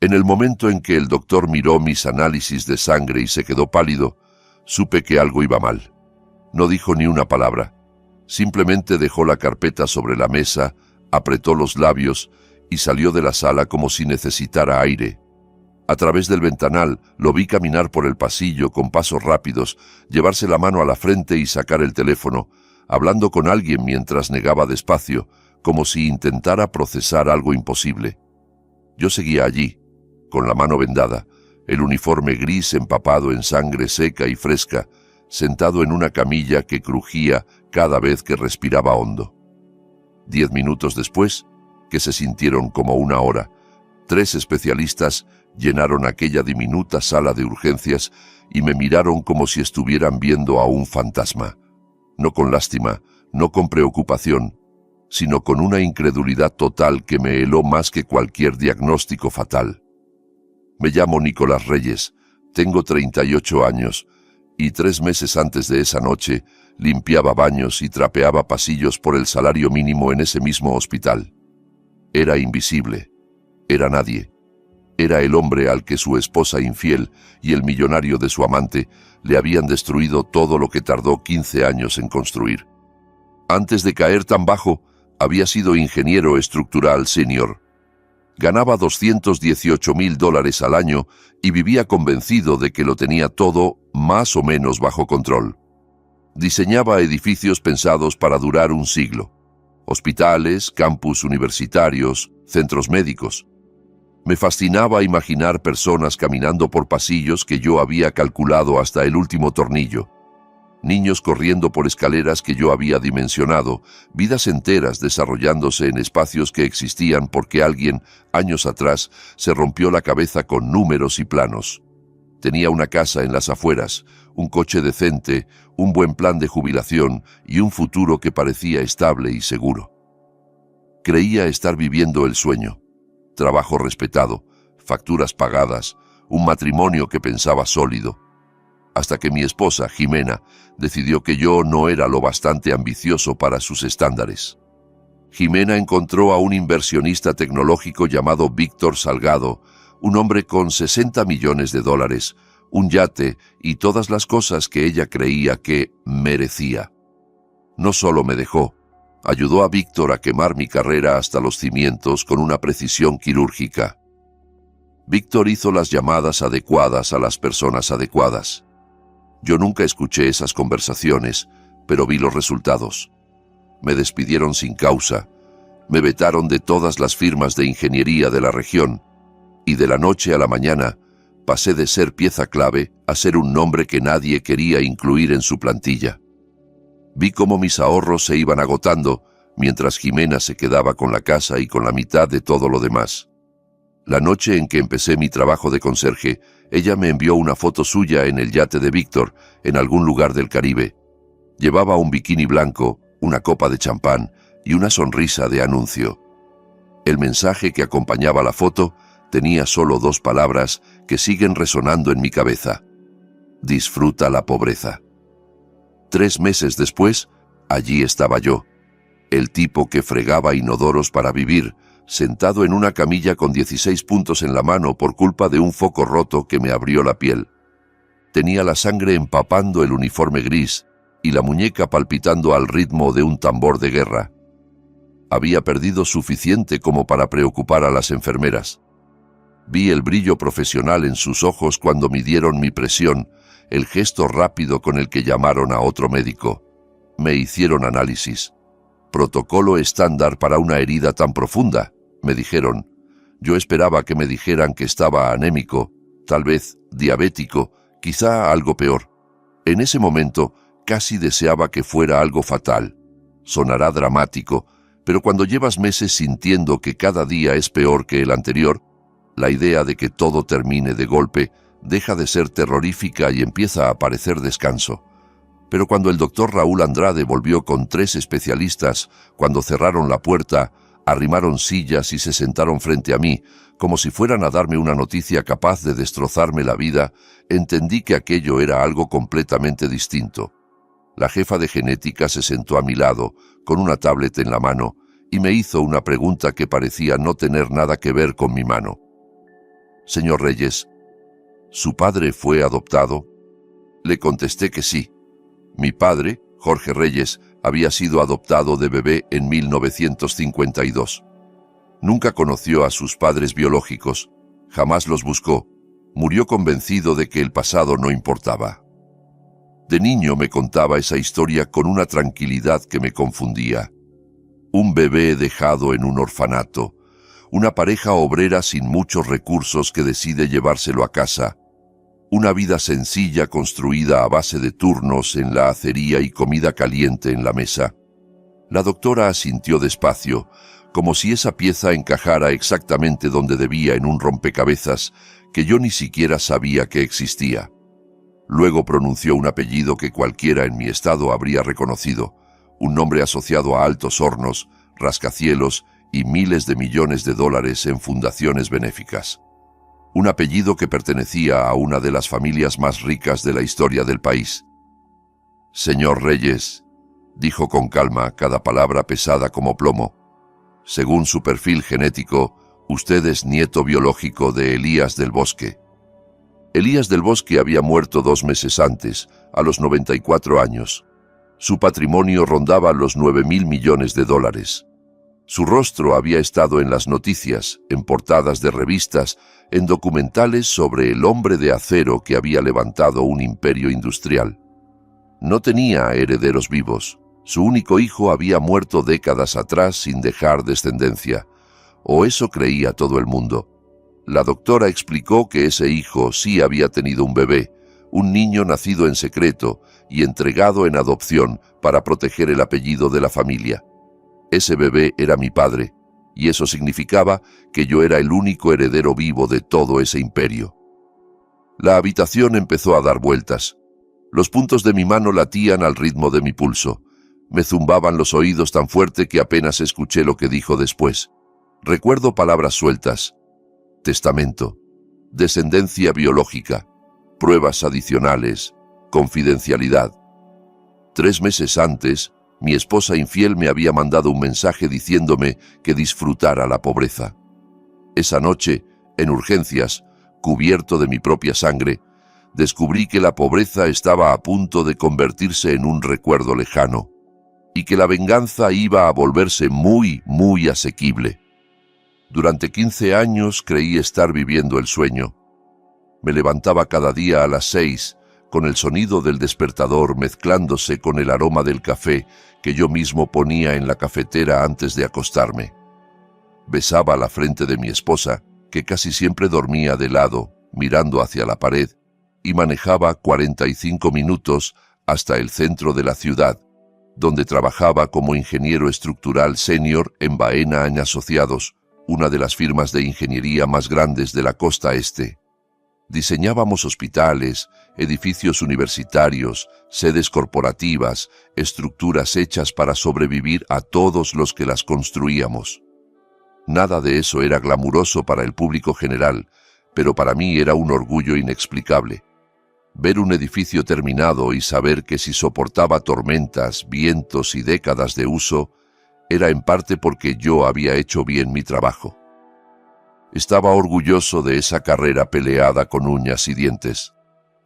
En el momento en que el doctor miró mis análisis de sangre y se quedó pálido, supe que algo iba mal. No dijo ni una palabra. Simplemente dejó la carpeta sobre la mesa, apretó los labios y salió de la sala como si necesitara aire. A través del ventanal lo vi caminar por el pasillo con pasos rápidos, llevarse la mano a la frente y sacar el teléfono, hablando con alguien mientras negaba despacio, como si intentara procesar algo imposible. Yo seguía allí, con la mano vendada, el uniforme gris empapado en sangre seca y fresca, sentado en una camilla que crujía cada vez que respiraba hondo. 10 minutos después, que se sintieron como una hora, 3 especialistas llenaron aquella diminuta sala de urgencias y me miraron como si estuvieran viendo a un fantasma. No con lástima, no con preocupación, sino con una incredulidad total que me heló más que cualquier diagnóstico fatal. Me llamo Nicolás Reyes, tengo 38 años, y 3 meses antes de esa noche limpiaba baños y trapeaba pasillos por el salario mínimo en ese mismo hospital. Era invisible, era nadie. Era el hombre al que su esposa infiel y el millonario de su amante le habían destruido todo lo que tardó 15 años en construir. Antes de caer tan bajo, había sido ingeniero estructural senior. Ganaba $218,000 al año y vivía convencido de que lo tenía todo más o menos bajo control. Diseñaba edificios pensados para durar un siglo. Hospitales, campus universitarios, centros médicos. Me fascinaba imaginar personas caminando por pasillos que yo había calculado hasta el último tornillo. Niños corriendo por escaleras que yo había dimensionado, vidas enteras desarrollándose en espacios que existían porque alguien, años atrás, se rompió la cabeza con números y planos. Tenía una casa en las afueras, un coche decente, un buen plan de jubilación y un futuro que parecía estable y seguro. Creía estar viviendo el sueño. Trabajo respetado, facturas pagadas, un matrimonio que pensaba sólido. Hasta que mi esposa, Jimena, decidió que yo no era lo bastante ambicioso para sus estándares. Jimena encontró a un inversionista tecnológico llamado Víctor Salgado, un hombre con $60 millones, un yate y todas las cosas que ella creía que merecía. No solo me dejó, ayudó a Víctor a quemar mi carrera hasta los cimientos con una precisión quirúrgica. Víctor hizo las llamadas adecuadas a las personas adecuadas. Yo nunca escuché esas conversaciones, pero vi los resultados. Me despidieron sin causa, me vetaron de todas las firmas de ingeniería de la región, y de la noche a la mañana pasé de ser pieza clave a ser un nombre que nadie quería incluir en su plantilla. Vi cómo mis ahorros se iban agotando, mientras Jimena se quedaba con la casa y con la mitad de todo lo demás. La noche en que empecé mi trabajo de conserje, ella me envió una foto suya en el yate de Víctor, en algún lugar del Caribe. Llevaba un bikini blanco, una copa de champán y una sonrisa de anuncio. El mensaje que acompañaba la foto tenía solo 2 palabras que siguen resonando en mi cabeza. Disfruta la pobreza. 3 meses después, allí estaba yo, el tipo que fregaba inodoros para vivir, sentado en una camilla con 16 puntos en la mano por culpa de un foco roto que me abrió la piel. Tenía la sangre empapando el uniforme gris y la muñeca palpitando al ritmo de un tambor de guerra. Había perdido suficiente como para preocupar a las enfermeras. Vi el brillo profesional en sus ojos cuando midieron mi presión, el gesto rápido con el que llamaron a otro médico. Me hicieron análisis. Protocolo estándar para una herida tan profunda, me dijeron. Yo esperaba que me dijeran que estaba anémico, tal vez diabético, quizá algo peor. En ese momento casi deseaba que fuera algo fatal. Sonará dramático, pero cuando llevas meses sintiendo que cada día es peor que el anterior, la idea de que todo termine de golpe deja de ser terrorífica y empieza a parecer descanso. Pero cuando el doctor Raúl Andrade volvió con 3 especialistas, cuando cerraron la puerta, arrimaron sillas y se sentaron frente a mí, como si fueran a darme una noticia capaz de destrozarme la vida, entendí que aquello era algo completamente distinto. La jefa de genética se sentó a mi lado, con una tablet en la mano, y me hizo una pregunta que parecía no tener nada que ver con mi mano. Señor Reyes, ¿su padre fue adoptado? Le contesté que sí. Mi padre, Jorge Reyes, había sido adoptado de bebé en 1952. Nunca conoció a sus padres biológicos, jamás los buscó, murió convencido de que el pasado no importaba. De niño me contaba esa historia con una tranquilidad que me confundía. Un bebé dejado en un orfanato, una pareja obrera sin muchos recursos que decide llevárselo a casa, una vida sencilla construida a base de turnos en la acería y comida caliente en la mesa. La doctora asintió despacio, como si esa pieza encajara exactamente donde debía en un rompecabezas que yo ni siquiera sabía que existía. Luego pronunció un apellido que cualquiera en mi estado habría reconocido, un nombre asociado a altos hornos, rascacielos y miles de millones de dólares en fundaciones benéficas. Un apellido que pertenecía a una de las familias más ricas de la historia del país. Señor Reyes, dijo con calma, cada palabra pesada como plomo, según su perfil genético, usted es nieto biológico de Elías del Bosque. Elías del Bosque había muerto 2 meses antes, a los 94 años. Su patrimonio rondaba los 9.000 millones de dólares. Su rostro había estado en las noticias, en portadas de revistas, en documentales sobre el hombre de acero que había levantado un imperio industrial. No tenía herederos vivos. Su único hijo había muerto décadas atrás sin dejar descendencia, o eso creía todo el mundo. La doctora explicó que ese hijo sí había tenido un bebé, un niño nacido en secreto y entregado en adopción para proteger el apellido de la familia. Ese bebé era mi padre, y eso significaba que yo era el único heredero vivo de todo ese imperio. La habitación empezó a dar vueltas. Los puntos de mi mano latían al ritmo de mi pulso. Me zumbaban los oídos tan fuerte que apenas escuché lo que dijo después. Recuerdo palabras sueltas. Testamento, descendencia biológica, pruebas adicionales, confidencialidad. 3 meses antes, mi esposa infiel me había mandado un mensaje diciéndome que disfrutara la pobreza. Esa noche, en urgencias, cubierto de mi propia sangre, descubrí que la pobreza estaba a punto de convertirse en un recuerdo lejano, y que la venganza iba a volverse muy, muy asequible. Durante 15 años creí estar viviendo el sueño. Me levantaba cada día a las 6, con el sonido del despertador mezclándose con el aroma del café que yo mismo ponía en la cafetera antes de acostarme. Besaba la frente de mi esposa, que casi siempre dormía de lado, mirando hacia la pared, y manejaba 45 minutos hasta el centro de la ciudad, donde trabajaba como ingeniero estructural senior en Baena & Asociados, una de las firmas de ingeniería más grandes de la costa este. Diseñábamos hospitales, edificios universitarios, sedes corporativas, estructuras hechas para sobrevivir a todos los que las construíamos. Nada de eso era glamuroso para el público general, pero para mí era un orgullo inexplicable. Ver un edificio terminado y saber que si soportaba tormentas, vientos y décadas de uso, era en parte porque yo había hecho bien mi trabajo. Estaba orgulloso de esa carrera peleada con uñas y dientes.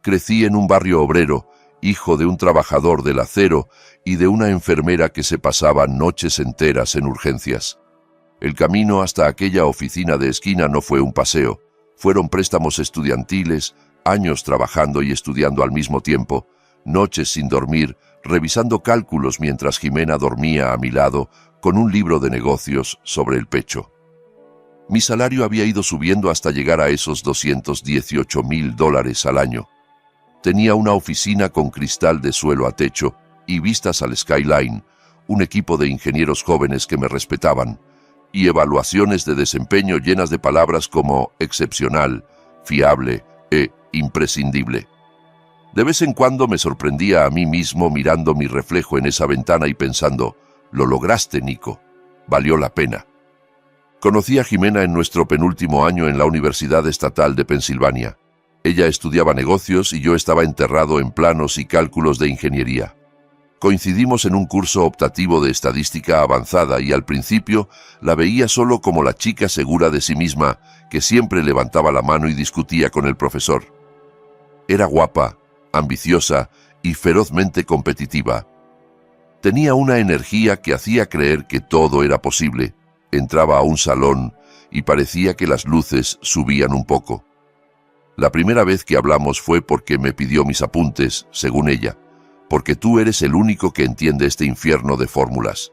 Crecí en un barrio obrero, hijo de un trabajador del acero y de una enfermera que se pasaba noches enteras en urgencias. El camino hasta aquella oficina de esquina no fue un paseo, fueron préstamos estudiantiles, años trabajando y estudiando al mismo tiempo, noches sin dormir, revisando cálculos mientras Jimena dormía a mi lado con un libro de negocios sobre el pecho. Mi salario había ido subiendo hasta llegar a esos $218,000 al año. Tenía una oficina con cristal de suelo a techo y vistas al skyline, un equipo de ingenieros jóvenes que me respetaban, y evaluaciones de desempeño llenas de palabras como excepcional, fiable e imprescindible. De vez en cuando me sorprendía a mí mismo mirando mi reflejo en esa ventana y pensando, «Lo lograste, Nico. Valió la pena». Conocí a Jimena en nuestro penúltimo año en la Universidad Estatal de Pensilvania. Ella estudiaba negocios y yo estaba enterrado en planos y cálculos de ingeniería. Coincidimos en un curso optativo de estadística avanzada y al principio la veía solo como la chica segura de sí misma que siempre levantaba la mano y discutía con el profesor. Era guapa, ambiciosa y ferozmente competitiva. Tenía una energía que hacía creer que todo era posible. Entraba a un salón y parecía que las luces subían un poco. La primera vez que hablamos fue porque me pidió mis apuntes, según ella, porque tú eres el único que entiende este infierno de fórmulas.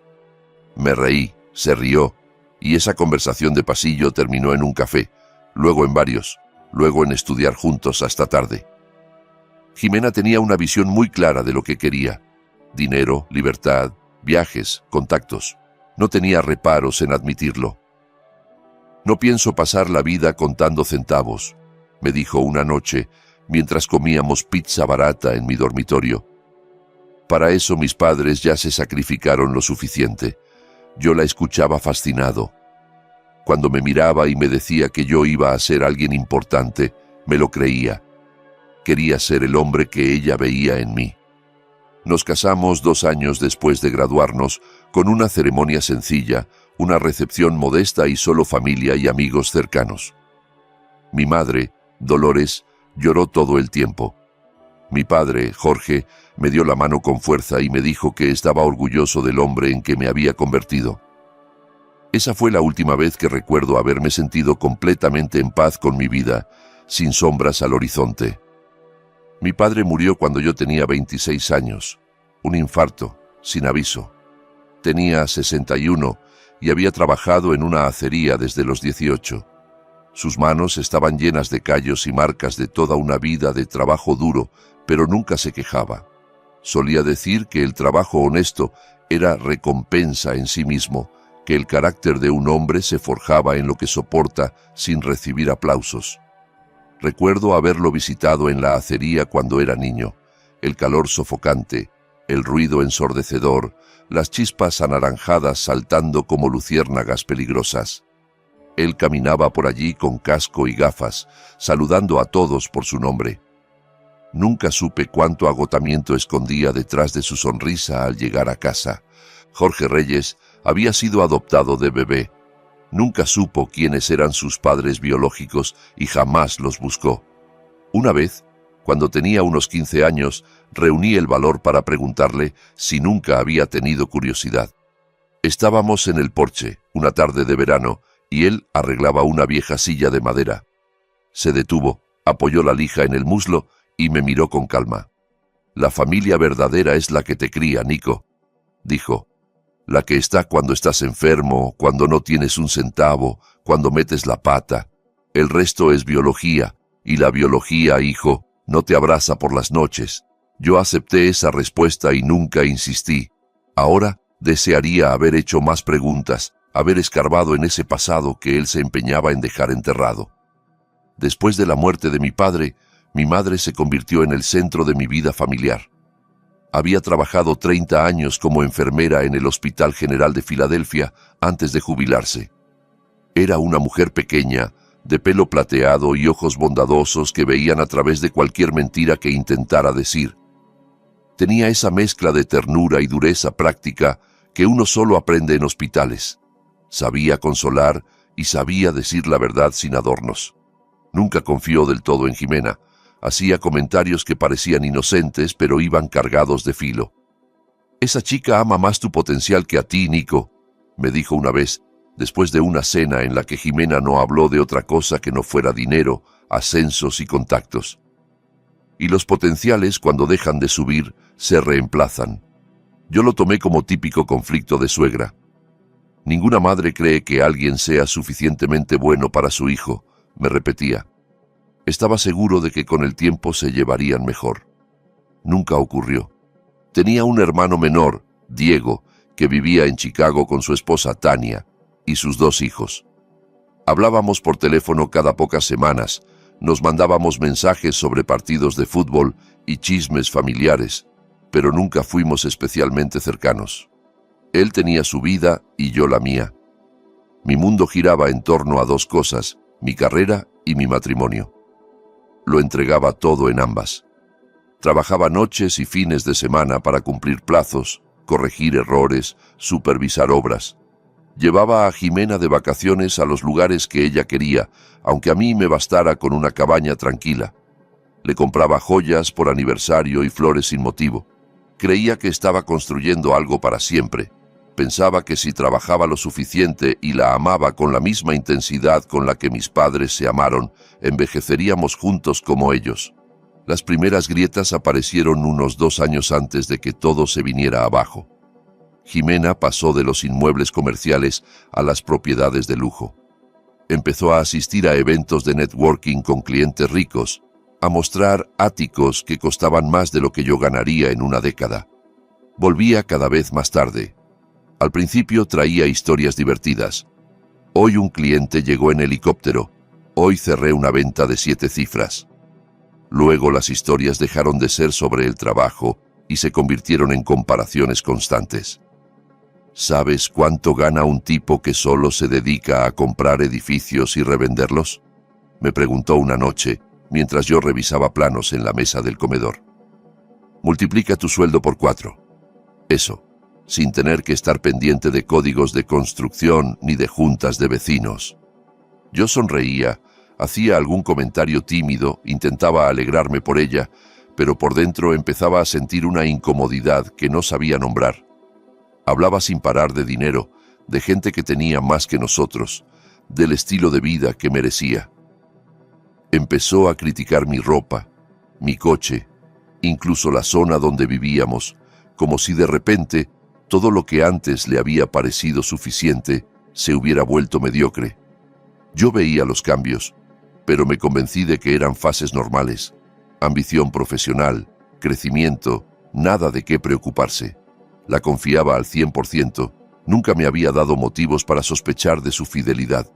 Me reí, se rió, y esa conversación de pasillo terminó en un café, luego en varios, luego en estudiar juntos hasta tarde. Jimena tenía una visión muy clara de lo que quería: dinero, libertad, viajes, contactos. No tenía reparos en admitirlo. No pienso pasar la vida contando centavos, me dijo una noche mientras comíamos pizza barata en mi dormitorio. Para eso mis padres ya se sacrificaron lo suficiente. Yo la escuchaba fascinado. Cuando me miraba y me decía que yo iba a ser alguien importante, me lo creía. Quería ser el hombre que ella veía en mí. Nos casamos 2 años después de graduarnos, con una ceremonia sencilla, una recepción modesta y solo familia y amigos cercanos. Mi madre, Dolores, lloró todo el tiempo. Mi padre, Jorge, me dio la mano con fuerza y me dijo que estaba orgulloso del hombre en que me había convertido. Esa fue la última vez que recuerdo haberme sentido completamente en paz con mi vida, sin sombras al horizonte. Mi padre murió cuando yo tenía 26 años, un infarto, sin aviso. Tenía 61 y había trabajado en una acería desde los 18. Sus manos estaban llenas de callos y marcas de toda una vida de trabajo duro, pero nunca se quejaba. Solía decir que el trabajo honesto era recompensa en sí mismo, que el carácter de un hombre se forjaba en lo que soporta sin recibir aplausos. Recuerdo haberlo visitado en la acería cuando era niño. El calor sofocante, el ruido ensordecedor, las chispas anaranjadas saltando como luciérnagas peligrosas. Él caminaba por allí con casco y gafas, saludando a todos por su nombre. Nunca supe cuánto agotamiento escondía detrás de su sonrisa al llegar a casa. Jorge Reyes había sido adoptado de bebé. Nunca supo quiénes eran sus padres biológicos y jamás los buscó. Una vez, cuando tenía unos 15 años, reuní el valor para preguntarle si nunca había tenido curiosidad. Estábamos en el porche, una tarde de verano, y él arreglaba una vieja silla de madera. Se detuvo, apoyó la lija en el muslo y me miró con calma. «La familia verdadera es la que te cría, Nico», dijo. «La que está cuando estás enfermo, cuando no tienes un centavo, cuando metes la pata. El resto es biología, y la biología, hijo, no te abraza por las noches». Yo acepté esa respuesta y nunca insistí. Ahora desearía haber hecho más preguntas, haber escarbado en ese pasado que él se empeñaba en dejar enterrado. Después de la muerte de mi padre, mi madre se convirtió en el centro de mi vida familiar. Había trabajado 30 años como enfermera en el Hospital General de Filadelfia antes de jubilarse. Era una mujer pequeña, de pelo plateado y ojos bondadosos que veían a través de cualquier mentira que intentara decir. Tenía esa mezcla de ternura y dureza práctica que uno solo aprende en hospitales. Sabía consolar y sabía decir la verdad sin adornos. Nunca confió del todo en Jimena. Hacía comentarios que parecían inocentes, pero iban cargados de filo. «Esa chica ama más tu potencial que a ti, Nico», me dijo una vez, después de una cena en la que Jimena no habló de otra cosa que no fuera dinero, ascensos y contactos. Y los potenciales, cuando dejan de subir, se reemplazan. Yo lo tomé como típico conflicto de suegra. Ninguna madre cree que alguien sea suficientemente bueno para su hijo, me repetía. Estaba seguro de que con el tiempo se llevarían mejor. Nunca ocurrió. Tenía un hermano menor, Diego, que vivía en Chicago con su esposa Tania y sus 2 hijos. Hablábamos por teléfono cada pocas semanas, nos mandábamos mensajes sobre partidos de fútbol y chismes familiares, pero nunca fuimos especialmente cercanos. Él tenía su vida y yo la mía. Mi mundo giraba en torno a 2 cosas, mi carrera y mi matrimonio. Lo entregaba todo en ambas. Trabajaba noches y fines de semana para cumplir plazos, corregir errores, supervisar obras. Llevaba a Jimena de vacaciones a los lugares que ella quería, aunque a mí me bastara con una cabaña tranquila. Le compraba joyas por aniversario y flores sin motivo. Creía que estaba construyendo algo para siempre. Pensaba que si trabajaba lo suficiente y la amaba con la misma intensidad con la que mis padres se amaron, envejeceríamos juntos como ellos. Las primeras grietas aparecieron unos 2 años antes de que todo se viniera abajo. Jimena pasó de los inmuebles comerciales a las propiedades de lujo. Empezó a asistir a eventos de networking con clientes ricos, a mostrar áticos que costaban más de lo que yo ganaría en una década. Volvía cada vez más tarde. Al principio traía historias divertidas. Hoy un cliente llegó en helicóptero. Hoy cerré una venta de 7 cifras. Luego las historias dejaron de ser sobre el trabajo y se convirtieron en comparaciones constantes. ¿Sabes cuánto gana un tipo que solo se dedica a comprar edificios y revenderlos?, me preguntó una noche, mientras yo revisaba planos en la mesa del comedor. Multiplica tu sueldo por 4. Eso, sin tener que estar pendiente de códigos de construcción ni de juntas de vecinos. Yo sonreía, hacía algún comentario tímido, intentaba alegrarme por ella, pero por dentro empezaba a sentir una incomodidad que no sabía nombrar. Hablaba sin parar de dinero, de gente que tenía más que nosotros, del estilo de vida que merecía. Empezó a criticar mi ropa, mi coche, incluso la zona donde vivíamos, como si de repente todo lo que antes le había parecido suficiente se hubiera vuelto mediocre. Yo veía los cambios, pero me convencí de que eran fases normales, ambición profesional, crecimiento, nada de qué preocuparse. La confiaba al 100%, nunca me había dado motivos para sospechar de su fidelidad.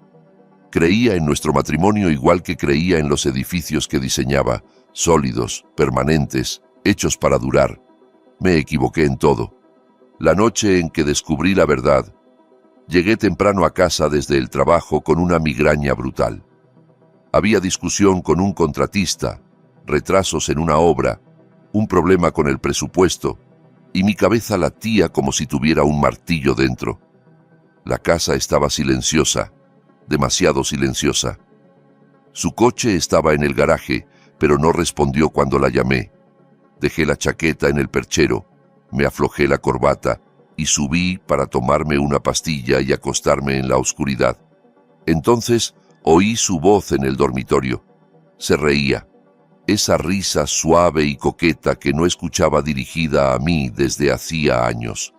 Creía en nuestro matrimonio igual que creía en los edificios que diseñaba, sólidos, permanentes, hechos para durar. Me equivoqué en todo. La noche en que descubrí la verdad, llegué temprano a casa desde el trabajo con una migraña brutal. Había discusión con un contratista, retrasos en una obra, un problema con el presupuesto, y mi cabeza latía como si tuviera un martillo dentro. La casa estaba silenciosa, demasiado silenciosa. Su coche estaba en el garaje, pero no respondió cuando la llamé. Dejé la chaqueta en el perchero, me aflojé la corbata y subí para tomarme una pastilla y acostarme en la oscuridad. Entonces oí su voz en el dormitorio. Se reía. Esa risa suave y coqueta que no escuchaba dirigida a mí desde hacía años.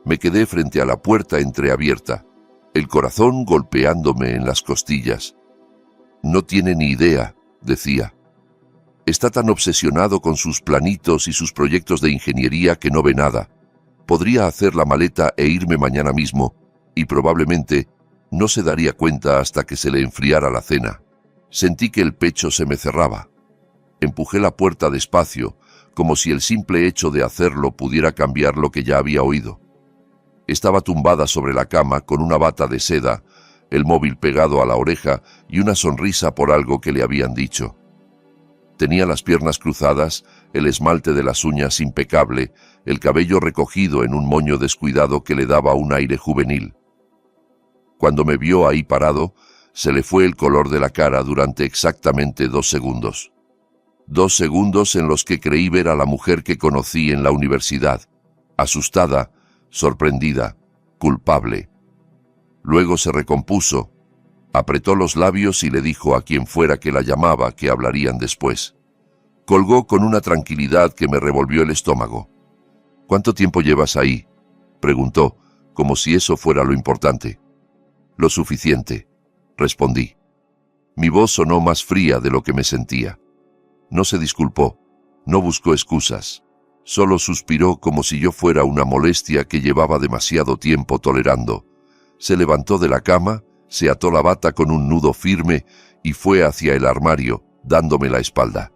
Me quedé frente a la puerta entreabierta, el corazón golpeándome en las costillas. No tiene ni idea, decía. Está tan obsesionado con sus planitos y sus proyectos de ingeniería que no ve nada. Podría hacer la maleta e irme mañana mismo, y probablemente no se daría cuenta hasta que se le enfriara la cena. Sentí que el pecho se me cerraba. Empujé la puerta despacio, como si el simple hecho de hacerlo pudiera cambiar lo que ya había oído. Estaba tumbada sobre la cama con una bata de seda, el móvil pegado a la oreja y una sonrisa por algo que le habían dicho. Tenía las piernas cruzadas, el esmalte de las uñas impecable, el cabello recogido en un moño descuidado que le daba un aire juvenil. Cuando me vio ahí parado, se le fue el color de la cara durante exactamente 2 segundos. 2 segundos en los que creí ver a la mujer que conocí en la universidad, asustada, sorprendida, culpable. Luego se recompuso, apretó los labios y le dijo a quien fuera que la llamaba que hablarían después. Colgó con una tranquilidad que me revolvió el estómago. ¿Cuánto tiempo llevas ahí?, preguntó, como si eso fuera lo importante. Lo suficiente, respondí. Mi voz sonó más fría de lo que me sentía. No se disculpó, no buscó excusas. Solo suspiró como si yo fuera una molestia que llevaba demasiado tiempo tolerando. Se levantó de la cama, se ató la bata con un nudo firme y fue hacia el armario, dándome la espalda.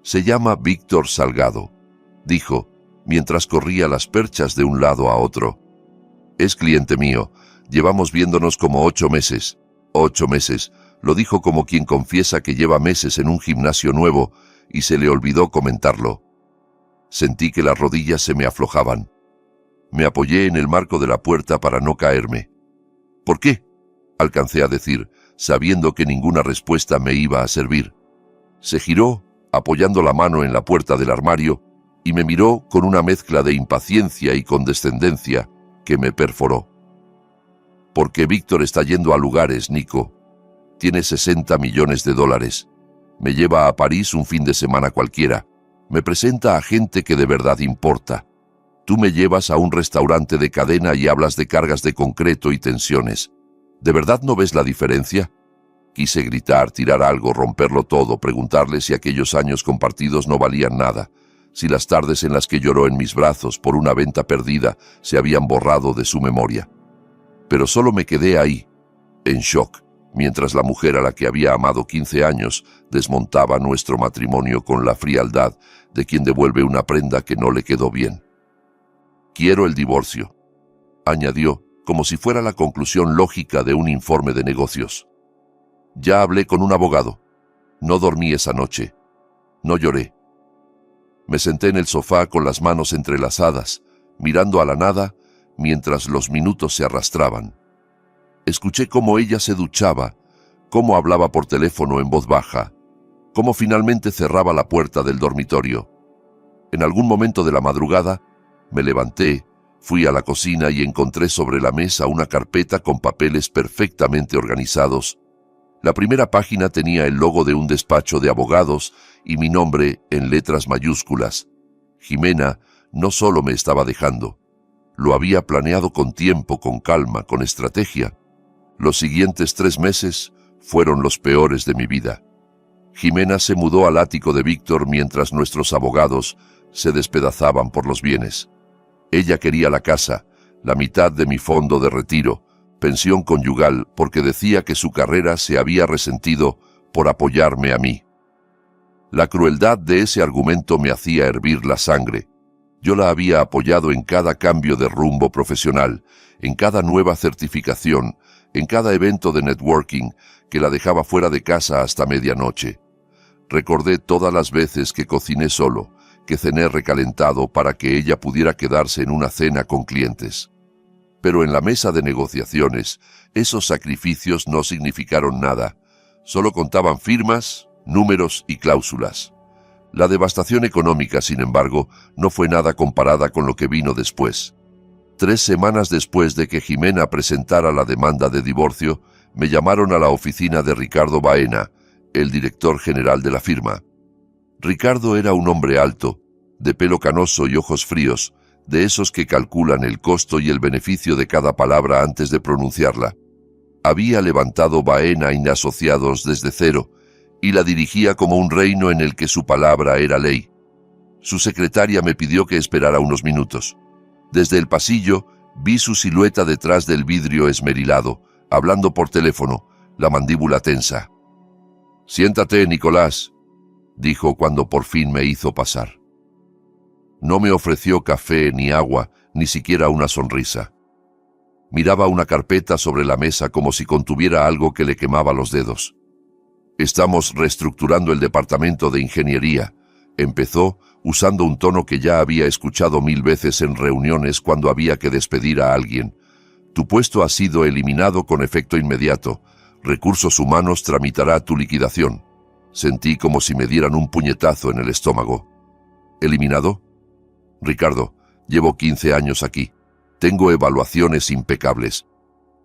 Se llama Víctor Salgado, dijo, mientras corría las perchas de un lado a otro. Es cliente mío, llevamos viéndonos como 8 meses. 8 meses, lo dijo como quien confiesa que lleva meses en un gimnasio nuevo y se le olvidó comentarlo. Sentí que las rodillas se me aflojaban. Me apoyé en el marco de la puerta para no caerme. ¿Por qué?, alcancé a decir, sabiendo que ninguna respuesta me iba a servir. Se giró, apoyando la mano en la puerta del armario, y me miró con una mezcla de impaciencia y condescendencia que me perforó. Porque Víctor está yendo a lugares, Nico. Tiene 60 millones de dólares. Me lleva a París un fin de semana cualquiera. Me presenta a gente que de verdad importa. Tú me llevas a un restaurante de cadena y hablas de cargas de concreto y tensiones. ¿De verdad no ves la diferencia? Quise gritar, tirar algo, romperlo todo, preguntarle si aquellos años compartidos no valían nada, si las tardes en las que lloró en mis brazos por una venta perdida se habían borrado de su memoria. Pero solo me quedé ahí, en shock, mientras la mujer a la que había amado 15 años desmontaba nuestro matrimonio con la frialdad de quien devuelve una prenda que no le quedó bien. Quiero el divorcio, añadió, como si fuera la conclusión lógica de un informe de negocios. Ya hablé con un abogado. No dormí esa noche. No lloré. Me senté en el sofá con las manos entrelazadas, mirando a la nada mientras los minutos se arrastraban. Escuché cómo ella se duchaba, cómo hablaba por teléfono en voz baja, cómo finalmente cerraba la puerta del dormitorio. En algún momento de la madrugada, me levanté, fui a la cocina y encontré sobre la mesa una carpeta con papeles perfectamente organizados. La primera página tenía el logo de un despacho de abogados y mi nombre en letras mayúsculas. Jimena no solo me estaba dejando, lo había planeado con tiempo, con calma, con estrategia. Los siguientes 3 meses fueron los peores de mi vida. Jimena se mudó al ático de Víctor mientras nuestros abogados se despedazaban por los bienes. Ella quería la casa, la mitad de mi fondo de retiro, pensión conyugal, porque decía que su carrera se había resentido por apoyarme a mí. La crueldad de ese argumento me hacía hervir la sangre. Yo la había apoyado en cada cambio de rumbo profesional, en cada nueva certificación, en cada evento de networking que la dejaba fuera de casa hasta medianoche. Recordé todas las veces que cociné solo, que cené recalentado para que ella pudiera quedarse en una cena con clientes. Pero en la mesa de negociaciones, esos sacrificios no significaron nada. Solo contaban firmas, números y cláusulas. La devastación económica, sin embargo, no fue nada comparada con lo que vino después. 3 semanas después de que Jimena presentara la demanda de divorcio, me llamaron a la oficina de Ricardo Baena, el director general de la firma. Ricardo era un hombre alto, de pelo canoso y ojos fríos, de esos que calculan el costo y el beneficio de cada palabra antes de pronunciarla. Había levantado Baena y Asociados desde cero, y la dirigía como un reino en el que su palabra era ley. Su secretaria me pidió que esperara unos minutos. Desde el pasillo vi su silueta detrás del vidrio esmerilado, hablando por teléfono, la mandíbula tensa. «Siéntate, Nicolás», dijo cuando por fin me hizo pasar. No me ofreció café ni agua, ni siquiera una sonrisa. Miraba una carpeta sobre la mesa como si contuviera algo que le quemaba los dedos. «Estamos reestructurando el departamento de ingeniería», empezó, usando un tono que ya había escuchado 1000 veces en reuniones cuando había que despedir a alguien. «Tu puesto ha sido eliminado con efecto inmediato. Recursos Humanos tramitará tu liquidación». Sentí como si me dieran un puñetazo en el estómago. ¿Eliminado? Ricardo, llevo 15 años aquí. Tengo evaluaciones impecables.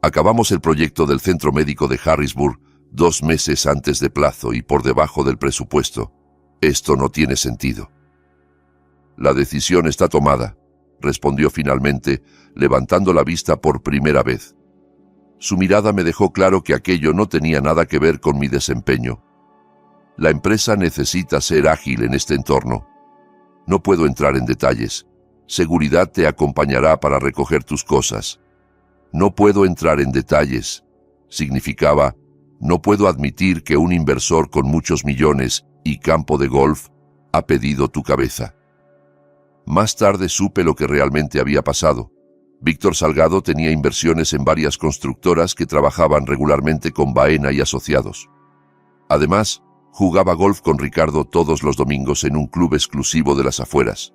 Acabamos el proyecto del Centro Médico de Harrisburg 2 meses antes de plazo y por debajo del presupuesto. Esto no tiene sentido. La decisión está tomada, respondió finalmente, levantando la vista por primera vez. Su mirada me dejó claro que aquello no tenía nada que ver con mi desempeño. La empresa necesita ser ágil en este entorno. No puedo entrar en detalles. Seguridad te acompañará para recoger tus cosas. No puedo entrar en detalles. Significaba, no puedo admitir que un inversor con muchos millones y campo de golf ha pedido tu cabeza. Más tarde supe lo que realmente había pasado. Víctor Salgado tenía inversiones en varias constructoras que trabajaban regularmente con Baena y Asociados. Además, Jugaba golf con Ricardo todos los domingos en un club exclusivo de las afueras.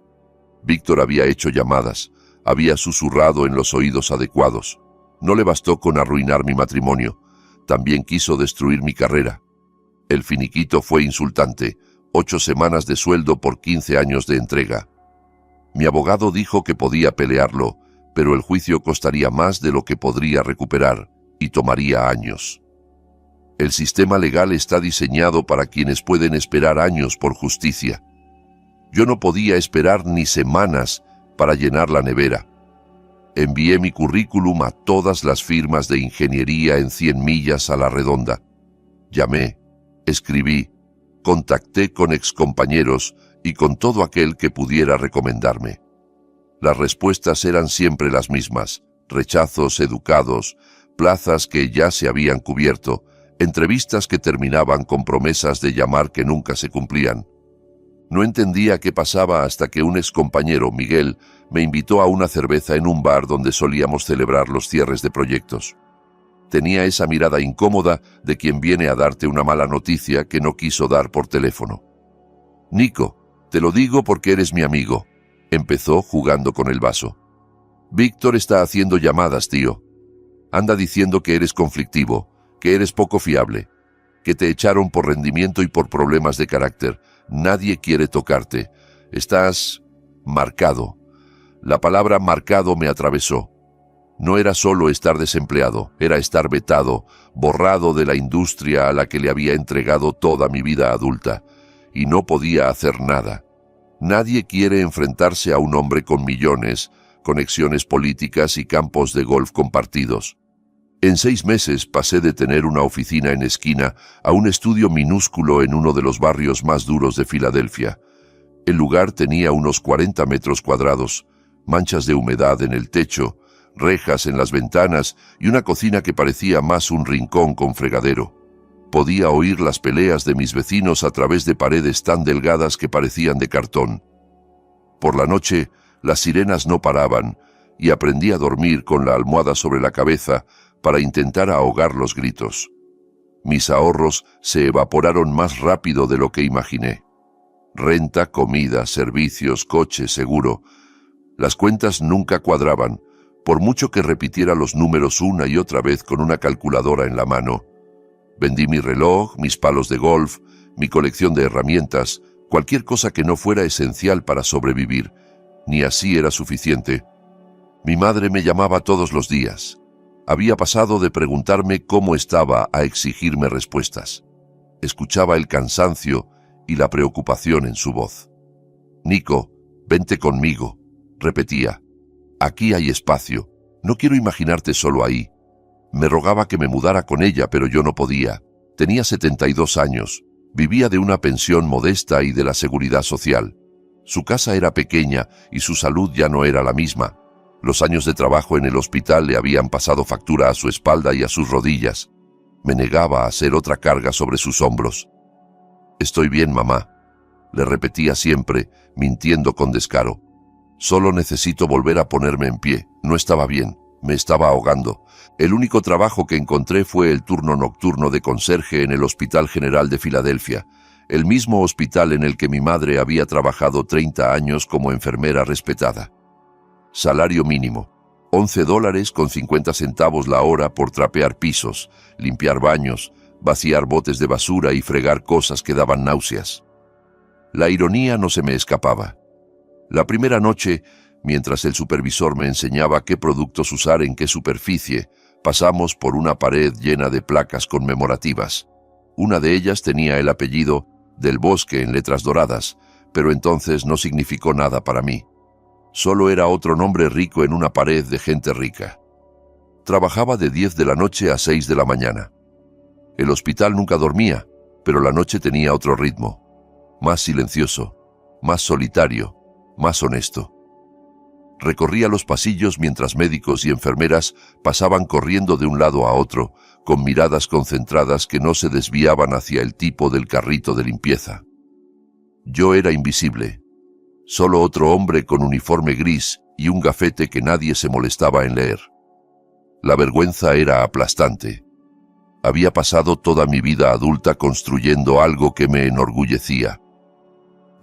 Víctor había hecho llamadas, había susurrado en los oídos adecuados. No le bastó con arruinar mi matrimonio, también quiso destruir mi carrera. El finiquito fue insultante, 8 semanas de sueldo por 15 años de entrega. Mi abogado dijo que podía pelearlo, pero el juicio costaría más de lo que podría recuperar y tomaría años. El sistema legal está diseñado para quienes pueden esperar años por justicia. Yo no podía esperar ni semanas para llenar la nevera. Envié mi currículum a todas las firmas de ingeniería en 100 millas a la redonda. Llamé, escribí, contacté con excompañeros y con todo aquel que pudiera recomendarme. Las respuestas eran siempre las mismas: rechazos educados, plazas que ya se habían cubierto, entrevistas que terminaban con promesas de llamar que nunca se cumplían. No entendía qué pasaba hasta que un excompañero, Miguel, me invitó a una cerveza en un bar donde solíamos celebrar los cierres de proyectos. Tenía esa mirada incómoda de quien viene a darte una mala noticia que no quiso dar por teléfono. «Nico, te lo digo porque eres mi amigo», empezó jugando con el vaso. «Víctor está haciendo llamadas, tío. Anda diciendo que eres conflictivo, que eres poco fiable, que te echaron por rendimiento y por problemas de carácter. Nadie quiere tocarte. Estás marcado». La palabra marcado me atravesó. No era solo estar desempleado, era estar vetado, borrado de la industria a la que le había entregado toda mi vida adulta, y no podía hacer nada. Nadie quiere enfrentarse a un hombre con millones, conexiones políticas y campos de golf compartidos. En 6 meses pasé de tener una oficina en esquina a un estudio minúsculo en uno de los barrios más duros de Filadelfia. El lugar tenía unos 40 metros cuadrados, manchas de humedad en el techo, rejas en las ventanas y una cocina que parecía más un rincón con fregadero. Podía oír las peleas de mis vecinos a través de paredes tan delgadas que parecían de cartón. Por la noche, las sirenas no paraban y aprendí a dormir con la almohada sobre la cabeza para intentar ahogar los gritos. Mis ahorros se evaporaron más rápido de lo que imaginé. Renta, comida, servicios, coche, seguro. Las cuentas nunca cuadraban, por mucho que repitiera los números una y otra vez con una calculadora en la mano. Vendí mi reloj, mis palos de golf, mi colección de herramientas, cualquier cosa que no fuera esencial para sobrevivir. Ni así era suficiente. Mi madre me llamaba todos los días. Había pasado de preguntarme cómo estaba a exigirme respuestas. Escuchaba el cansancio y la preocupación en su voz. «Nico, vente conmigo», repetía. «Aquí hay espacio. No quiero imaginarte solo ahí». Me rogaba que me mudara con ella, pero yo no podía. Tenía 72 años. Vivía de una pensión modesta y de la seguridad social. Su casa era pequeña y su salud ya no era la misma. Los años de trabajo en el hospital le habían pasado factura a su espalda y a sus rodillas. Me negaba a hacer otra carga sobre sus hombros. «Estoy bien, mamá», le repetía siempre, mintiendo con descaro. «Solo necesito volver a ponerme en pie. No estaba bien, me estaba ahogando. El único trabajo que encontré fue el turno nocturno de conserje en el Hospital General de Filadelfia, el mismo hospital en el que mi madre había trabajado 30 años como enfermera respetada. Salario mínimo, $11.50 la hora por trapear pisos, limpiar baños, vaciar botes de basura y fregar cosas que daban náuseas. La ironía no se me escapaba. La primera noche, mientras el supervisor me enseñaba qué productos usar en qué superficie, pasamos por una pared llena de placas conmemorativas. Una de ellas tenía el apellido Del Bosque en letras doradas, pero entonces no significó nada para mí. Solo era otro nombre rico en una pared de gente rica. Trabajaba de 10 de la noche a 6 de la mañana. El hospital nunca dormía, pero la noche tenía otro ritmo. Más silencioso, más solitario, más honesto. Recorría los pasillos mientras médicos y enfermeras pasaban corriendo de un lado a otro, con miradas concentradas que no se desviaban hacia el tipo del carrito de limpieza. Yo era invisible. Solo otro hombre con uniforme gris y un gafete que nadie se molestaba en leer. La vergüenza era aplastante. Había pasado toda mi vida adulta construyendo algo que me enorgullecía.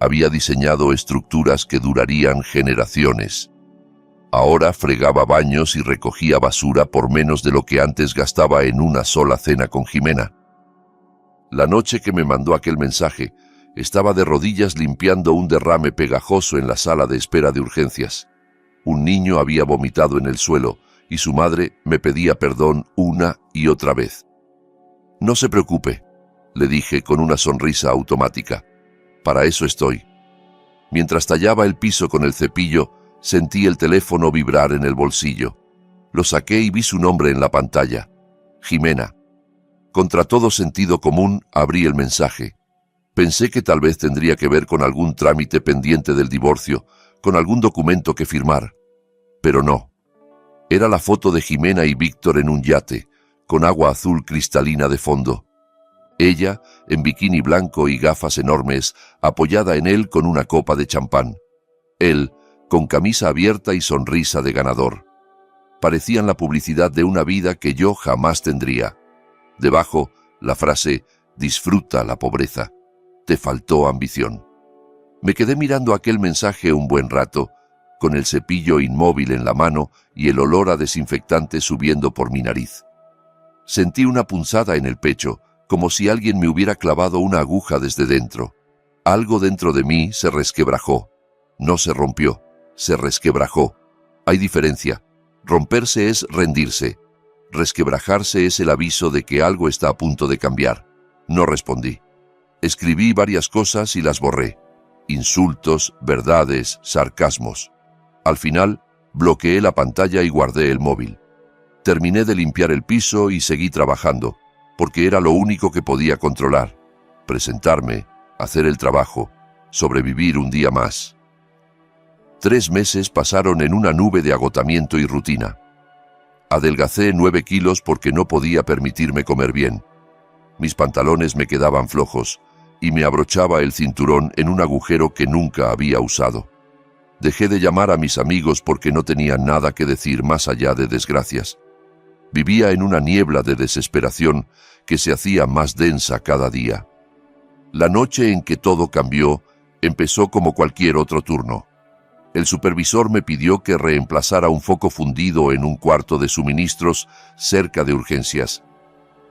Había diseñado estructuras que durarían generaciones. Ahora fregaba baños y recogía basura por menos de lo que antes gastaba en una sola cena con Jimena. La noche que me mandó aquel mensaje, estaba de rodillas limpiando un derrame pegajoso en la sala de espera de urgencias. Un niño había vomitado en el suelo y su madre me pedía perdón una y otra vez. «No se preocupe», le dije con una sonrisa automática. «Para eso estoy». Mientras tallaba el piso con el cepillo, sentí el teléfono vibrar en el bolsillo. Lo saqué y vi su nombre en la pantalla. Jimena. Contra todo sentido común, abrí el mensaje. Pensé que tal vez tendría que ver con algún trámite pendiente del divorcio, con algún documento que firmar. Pero no. Era la foto de Jimena y Víctor en un yate, con agua azul cristalina de fondo. Ella, en bikini blanco y gafas enormes, apoyada en él con una copa de champán. Él, con camisa abierta y sonrisa de ganador. Parecían la publicidad de una vida que yo jamás tendría. Debajo, la frase, «Disfruta la pobreza. Te faltó ambición». Me quedé mirando aquel mensaje un buen rato, con el cepillo inmóvil en la mano y el olor a desinfectante subiendo por mi nariz. Sentí una punzada en el pecho, como si alguien me hubiera clavado una aguja desde dentro. Algo dentro de mí se resquebrajó. No se rompió, se resquebrajó. Hay diferencia. Romperse es rendirse. Resquebrajarse es el aviso de que algo está a punto de cambiar. No respondí. Escribí varias cosas y las borré. Insultos, verdades, sarcasmos. Al final, bloqueé la pantalla y guardé el móvil. Terminé de limpiar el piso y seguí trabajando, porque era lo único que podía controlar. Presentarme, hacer el trabajo, sobrevivir un día más. 3 meses pasaron en una nube de agotamiento y rutina. Adelgacé 9 kilos porque no podía permitirme comer bien. Mis pantalones me quedaban flojos y me abrochaba el cinturón en un agujero que nunca había usado. Dejé de llamar a mis amigos porque no tenía nada que decir más allá de desgracias. Vivía en una niebla de desesperación que se hacía más densa cada día. La noche en que todo cambió empezó como cualquier otro turno. El supervisor me pidió que reemplazara un foco fundido en un cuarto de suministros cerca de urgencias.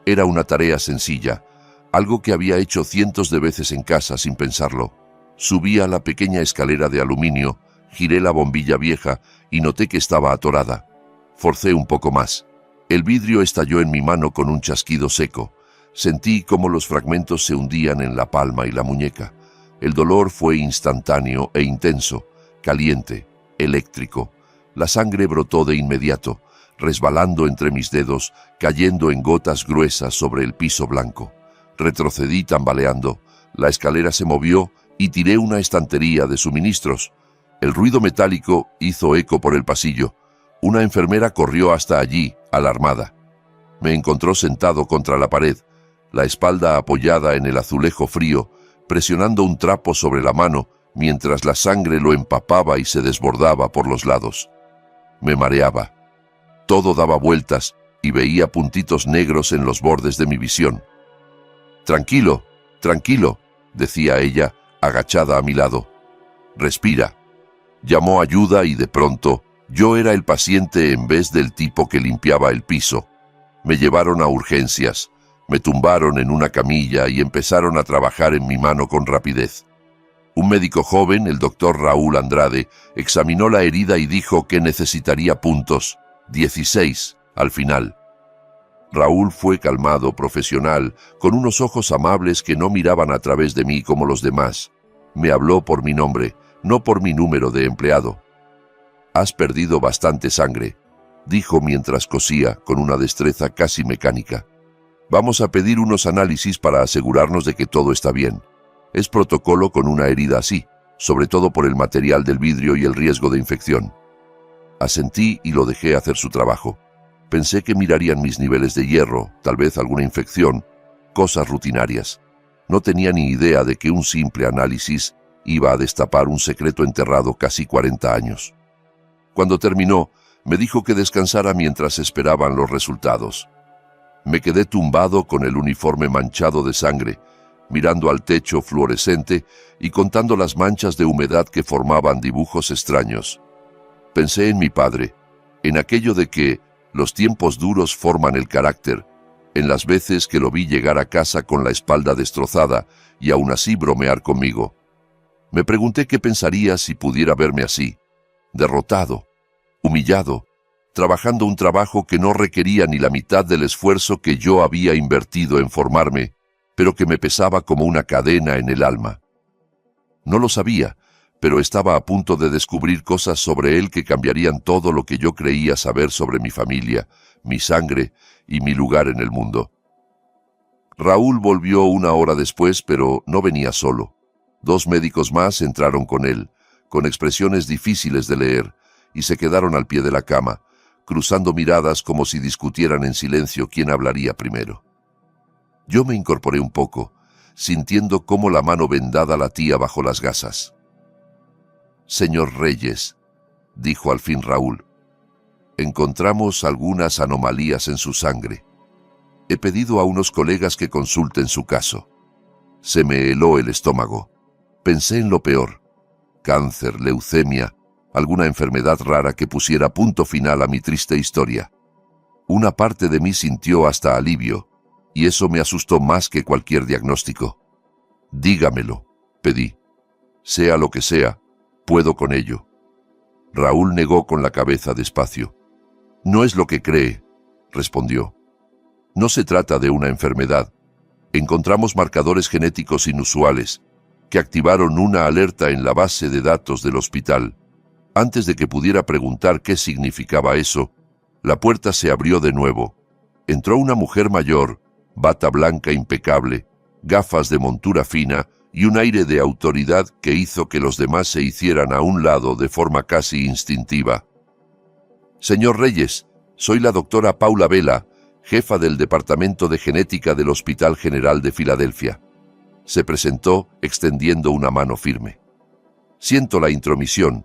Era una tarea sencilla, algo que había hecho cientos de veces en casa sin pensarlo. Subí a la pequeña escalera de aluminio, giré la bombilla vieja y noté que estaba atorada. Forcé un poco más. El vidrio estalló en mi mano con un chasquido seco. Sentí cómo los fragmentos se hundían en la palma y la muñeca. El dolor fue instantáneo e intenso, caliente, eléctrico. La sangre brotó de inmediato, resbalando entre mis dedos, cayendo en gotas gruesas sobre el piso blanco. Retrocedí tambaleando. La escalera se movió y tiré una estantería de suministros. El ruido metálico hizo eco por el pasillo. Una enfermera corrió hasta allí, alarmada. Me encontró sentado contra la pared, la espalda apoyada en el azulejo frío, presionando un trapo sobre la mano mientras la sangre lo empapaba y se desbordaba por los lados. Me mareaba. Todo daba vueltas y veía puntitos negros en los bordes de mi visión. «Tranquilo, tranquilo», decía ella, agachada a mi lado. «Respira». Llamó ayuda y de pronto yo era el paciente en vez del tipo que limpiaba el piso. Me llevaron a urgencias, me tumbaron en una camilla y empezaron a trabajar en mi mano con rapidez. Un médico joven, el doctor Raúl Andrade, examinó la herida y dijo que necesitaría puntos, 16, al final. Raúl fue calmado, profesional, con unos ojos amables que no miraban a través de mí como los demás. Me habló por mi nombre, no por mi número de empleado. «Has perdido bastante sangre», dijo mientras cosía con una destreza casi mecánica. «Vamos a pedir unos análisis para asegurarnos de que todo está bien. Es protocolo con una herida así, sobre todo por el material del vidrio y el riesgo de infección». Asentí y lo dejé hacer su trabajo. Pensé que mirarían mis niveles de hierro, tal vez alguna infección, cosas rutinarias. No tenía ni idea de que un simple análisis iba a destapar un secreto enterrado casi 40 años. Cuando terminó, me dijo que descansara mientras esperaban los resultados. Me quedé tumbado con el uniforme manchado de sangre, mirando al techo fluorescente y contando las manchas de humedad que formaban dibujos extraños. Pensé en mi padre, en aquello de que los tiempos duros forman el carácter, en las veces que lo vi llegar a casa con la espalda destrozada y aún así bromear conmigo. Me pregunté qué pensaría si pudiera verme así, derrotado, humillado, trabajando un trabajo que no requería ni la mitad del esfuerzo que yo había invertido en formarme, pero que me pesaba como una cadena en el alma. No lo sabía, pero estaba a punto de descubrir cosas sobre él que cambiarían todo lo que yo creía saber sobre mi familia, mi sangre y mi lugar en el mundo. Raúl volvió 1 hora después, pero no venía solo. 2 médicos más entraron con él, con expresiones difíciles de leer, y se quedaron al pie de la cama, cruzando miradas como si discutieran en silencio quién hablaría primero. Yo me incorporé un poco, sintiendo cómo la mano vendada latía bajo las gasas. «Señor Reyes», dijo al fin Raúl, «encontramos algunas anomalías en su sangre. He pedido a unos colegas que consulten su caso». Se me heló el estómago. Pensé en lo peor: cáncer, leucemia, alguna enfermedad rara que pusiera punto final a mi triste historia. Una parte de mí sintió hasta alivio, y eso me asustó más que cualquier diagnóstico. «Dígamelo», pedí. «Sea lo que sea, puedo con ello». Raúl negó con la cabeza despacio. «No es lo que cree», respondió. «No se trata de una enfermedad. Encontramos marcadores genéticos inusuales que activaron una alerta en la base de datos del hospital. Antes de que pudiera preguntar qué significaba eso, la puerta se abrió de nuevo. Entró una mujer mayor, bata blanca impecable, gafas de montura fina y un aire de autoridad que hizo que los demás se hicieran a un lado de forma casi instintiva. «Señor Reyes, soy la doctora Paula Vela, jefa del Departamento de Genética del Hospital General de Filadelfia», se presentó extendiendo una mano firme. «Siento la intromisión,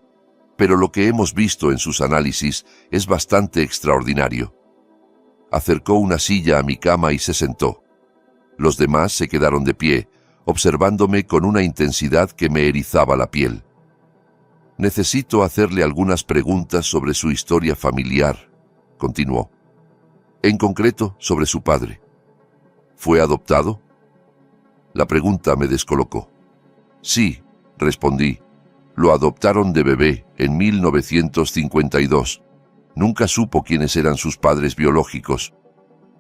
pero lo que hemos visto en sus análisis es bastante extraordinario». Acercó una silla a mi cama y se sentó. Los demás se quedaron de pie, observándome con una intensidad que me erizaba la piel. «Necesito hacerle algunas preguntas sobre su historia familiar», continuó. «En concreto, sobre su padre. ¿Fue adoptado?». La pregunta me descolocó. «Sí», respondí. «Lo adoptaron de bebé en 1952. Nunca supo quiénes eran sus padres biológicos».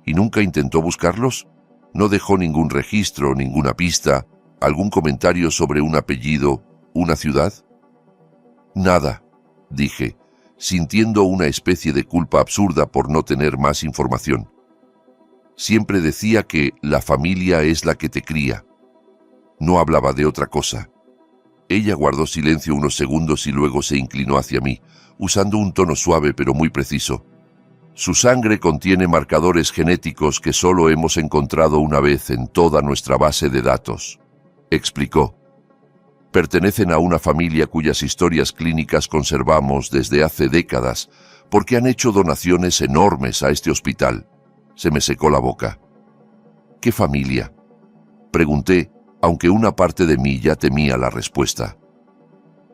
«¿Y nunca intentó buscarlos? ¿No dejó ningún registro, ninguna pista, algún comentario sobre un apellido, una ciudad?». «Nada», dije, sintiendo una especie de culpa absurda por no tener más información. «Siempre decía que la familia es la que te cría». No hablaba de otra cosa. Ella guardó silencio unos segundos y luego se inclinó hacia mí, usando un tono suave pero muy preciso. «Su sangre contiene marcadores genéticos que solo hemos encontrado una vez en toda nuestra base de datos», explicó. «Pertenecen a una familia cuyas historias clínicas conservamos desde hace décadas porque han hecho donaciones enormes a este hospital». Se me secó la boca. «¿Qué familia?», pregunté, aunque una parte de mí ya temía la respuesta.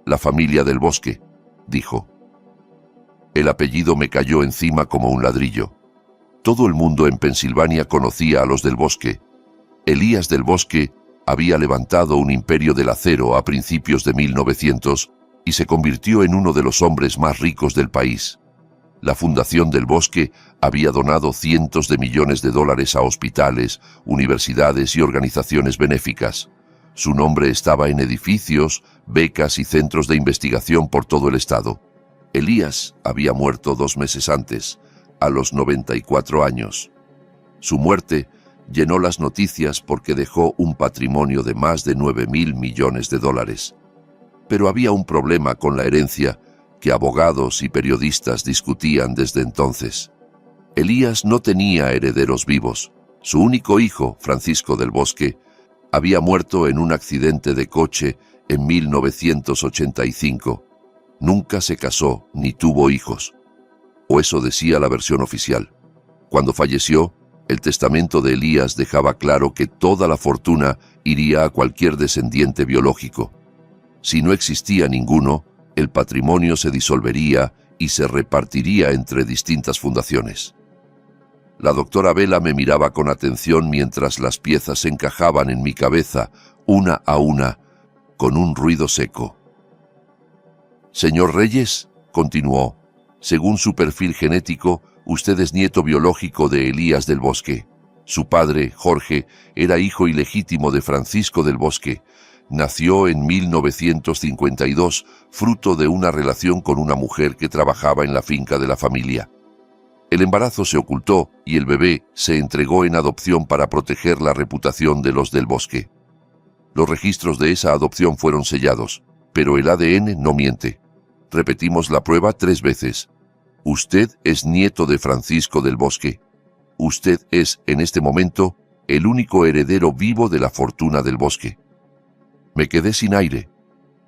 «La familia del Bosque», dijo. El apellido me cayó encima como un ladrillo. Todo el mundo en Pensilvania conocía a los del Bosque. Elías del Bosque había levantado un imperio del acero a principios de 1900 y se convirtió en uno de los hombres más ricos del país. La Fundación del Bosque había donado cientos de millones de dólares a hospitales, universidades y organizaciones benéficas. Su nombre estaba en edificios, becas y centros de investigación por todo el estado. Elías había muerto 2 meses antes, a los 94 años. Su muerte llenó las noticias porque dejó un patrimonio de más de 9.000 millones de dólares. Pero había un problema con la herencia que abogados y periodistas discutían desde entonces. Elías no tenía herederos vivos. Su único hijo, Francisco del Bosque, había muerto en un accidente de coche en 1985. Nunca se casó ni tuvo hijos. O eso decía la versión oficial. Cuando falleció, El testamento de Elías dejaba claro que toda la fortuna iría a cualquier descendiente biológico. Si no existía ninguno, el patrimonio se disolvería y se repartiría entre distintas fundaciones. La doctora Vela me miraba con atención mientras las piezas se encajaban en mi cabeza, una a una, con un ruido seco. «Señor Reyes», continuó, «según su perfil genético, usted es nieto biológico de Elías del Bosque. Su padre, Jorge, era hijo ilegítimo de Francisco del Bosque. Nació en 1952, fruto de una relación con una mujer que trabajaba en la finca de la familia. El embarazo se ocultó y el bebé se entregó en adopción para proteger la reputación de los del Bosque. Los registros de esa adopción fueron sellados, pero el ADN no miente. Repetimos la prueba 3 veces. Usted es nieto de Francisco del Bosque. Usted es, en este momento, el único heredero vivo de la fortuna del Bosque». Me quedé sin aire.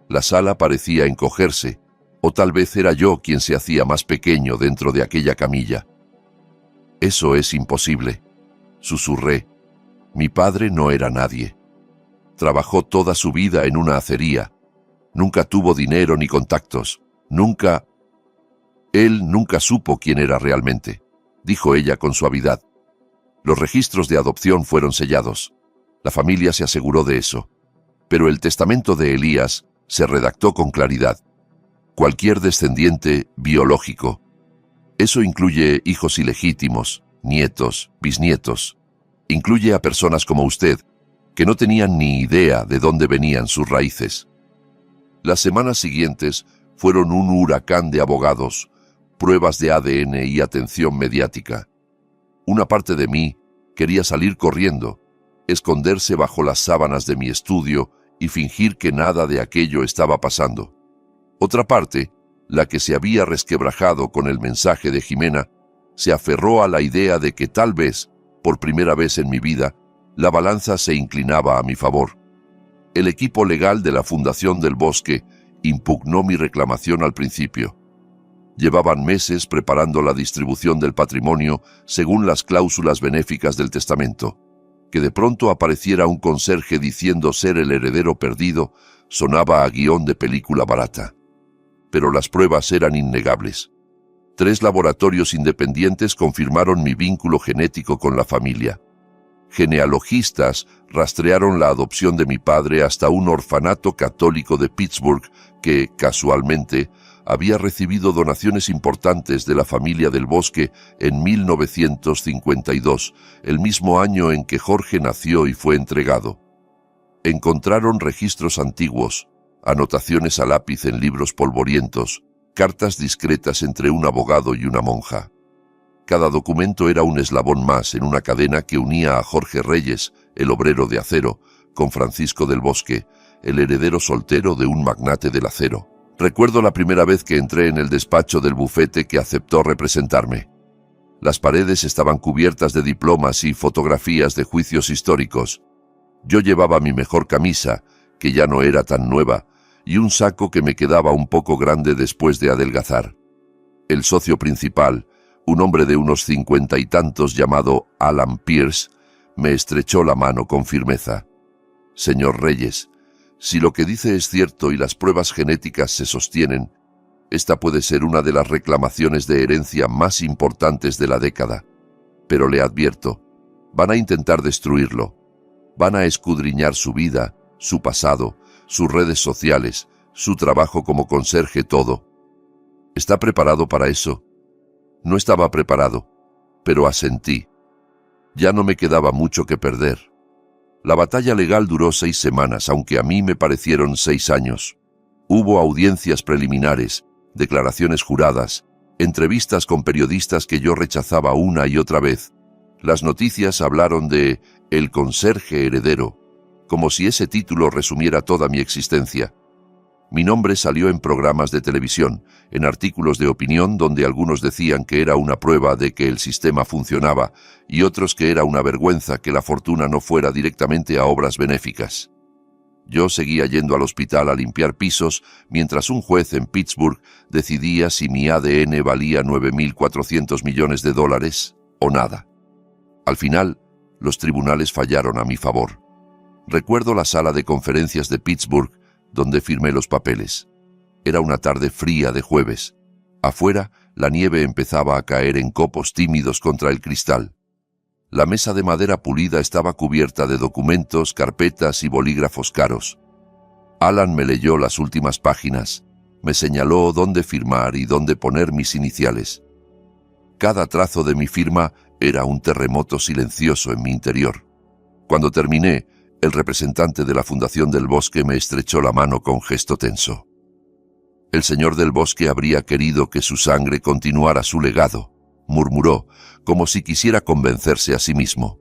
La sala parecía encogerse, o tal vez era yo quien se hacía más pequeño dentro de aquella camilla. «Eso es imposible», susurré. «Mi padre no era nadie. Trabajó toda su vida en una acería. Nunca tuvo dinero ni contactos. Él nunca supo quién era realmente», dijo ella con suavidad. «Los registros de adopción fueron sellados. La familia se aseguró de eso. Pero el testamento de Elías se redactó con claridad. Cualquier descendiente biológico. Eso incluye hijos ilegítimos, nietos, bisnietos. Incluye a personas como usted, que no tenían ni idea de dónde venían sus raíces». Las semanas siguientes fueron un huracán de abogados, pruebas de ADN y atención mediática. Una parte de mí quería salir corriendo, esconderse bajo las sábanas de mi estudio y fingir que nada de aquello estaba pasando. Otra parte, la que se había resquebrajado con el mensaje de Jimena, se aferró a la idea de que tal vez, por primera vez en mi vida, la balanza se inclinaba a mi favor. El equipo legal de la Fundación del Bosque impugnó mi reclamación al principio. Llevaban meses preparando la distribución del patrimonio según las cláusulas benéficas del testamento. Que de pronto apareciera un conserje diciendo ser el heredero perdido sonaba a guión de película barata. Pero las pruebas eran innegables. 3 laboratorios independientes confirmaron mi vínculo genético con la familia. Genealogistas rastrearon la adopción de mi padre hasta un orfanato católico de Pittsburgh que, casualmente, había recibido donaciones importantes de la familia del Bosque en 1952, el mismo año en que Jorge nació y fue entregado. Encontraron registros antiguos, anotaciones a lápiz en libros polvorientos, cartas discretas entre un abogado y una monja. Cada documento era un eslabón más en una cadena que unía a Jorge Reyes, el obrero de acero, con Francisco del Bosque, el heredero soltero de un magnate del acero. Recuerdo la primera vez que entré en el despacho del bufete que aceptó representarme. Las paredes estaban cubiertas de diplomas y fotografías de juicios históricos. Yo llevaba mi mejor camisa, que ya no era tan nueva, y un saco que me quedaba un poco grande después de adelgazar. El socio principal, un hombre de unos 50 y tantos llamado Alan Pierce, me estrechó la mano con firmeza. «Señor Reyes, si lo que dice es cierto y las pruebas genéticas se sostienen, esta puede ser una de las reclamaciones de herencia más importantes de la década. Pero le advierto, van a intentar destruirlo. Van a escudriñar su vida, su pasado, sus redes sociales, su trabajo como conserje, todo. ¿Está preparado para eso?» No estaba preparado, pero asentí. Ya no me quedaba mucho que perder. La batalla legal duró 6 semanas, aunque a mí me parecieron 6 años. Hubo audiencias preliminares, declaraciones juradas, entrevistas con periodistas que yo rechazaba una y otra vez. Las noticias hablaron de «el conserje heredero», como si ese título resumiera toda mi existencia. Mi nombre salió en programas de televisión, en artículos de opinión donde algunos decían que era una prueba de que el sistema funcionaba y otros que era una vergüenza que la fortuna no fuera directamente a obras benéficas. Yo seguía yendo al hospital a limpiar pisos mientras un juez en Pittsburgh decidía si mi ADN valía $9.400 millones o nada. Al final, los tribunales fallaron a mi favor. Recuerdo la sala de conferencias de Pittsburgh, donde firmé los papeles. Era una tarde fría de jueves. Afuera, la nieve empezaba a caer en copos tímidos contra el cristal. La mesa de madera pulida estaba cubierta de documentos, carpetas y bolígrafos caros. Alan me leyó las últimas páginas, me señaló dónde firmar y dónde poner mis iniciales. Cada trazo de mi firma era un terremoto silencioso en mi interior. Cuando terminé, el representante de la Fundación del Bosque me estrechó la mano con gesto tenso. El señor del bosque habría querido que su sangre continuara su legado, murmuró, como si quisiera convencerse a sí mismo.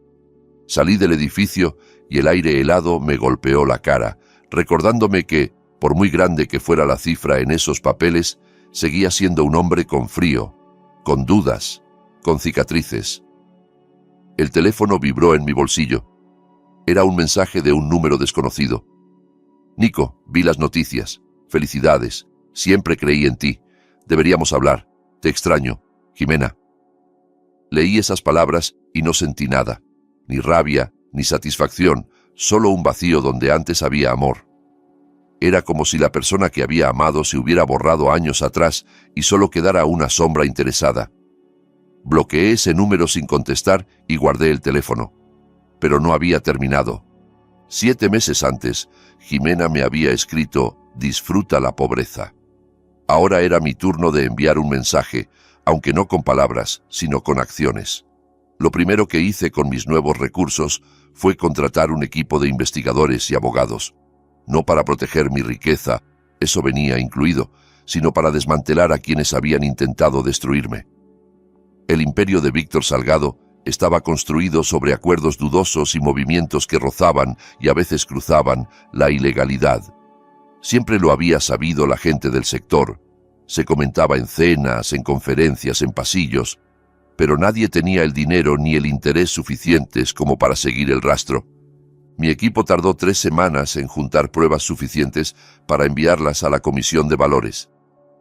Salí del edificio y el aire helado me golpeó la cara, recordándome que, por muy grande que fuera la cifra en esos papeles, seguía siendo un hombre con frío, con dudas, con cicatrices. El teléfono vibró en mi bolsillo. Era un mensaje de un número desconocido. Nico, vi las noticias. Felicidades. Siempre creí en ti. Deberíamos hablar. Te extraño. Jimena. Leí esas palabras y no sentí nada. Ni rabia, ni satisfacción, solo un vacío donde antes había amor. Era como si la persona que había amado se hubiera borrado años atrás y solo quedara una sombra interesada. Bloqueé ese número sin contestar y guardé el teléfono. Pero no había terminado. 7 meses antes, Jimena me había escrito: «Disfruta la pobreza». Ahora era mi turno de enviar un mensaje, aunque no con palabras, sino con acciones. Lo primero que hice con mis nuevos recursos fue contratar un equipo de investigadores y abogados. No para proteger mi riqueza, eso venía incluido, sino para desmantelar a quienes habían intentado destruirme. El imperio de Víctor Salgado estaba construido sobre acuerdos dudosos y movimientos que rozaban y a veces cruzaban la ilegalidad. Siempre lo había sabido la gente del sector. Se comentaba en cenas, en conferencias, en pasillos, pero nadie tenía el dinero ni el interés suficientes como para seguir el rastro. Mi equipo tardó 3 semanas en juntar pruebas suficientes para enviarlas a la Comisión de Valores.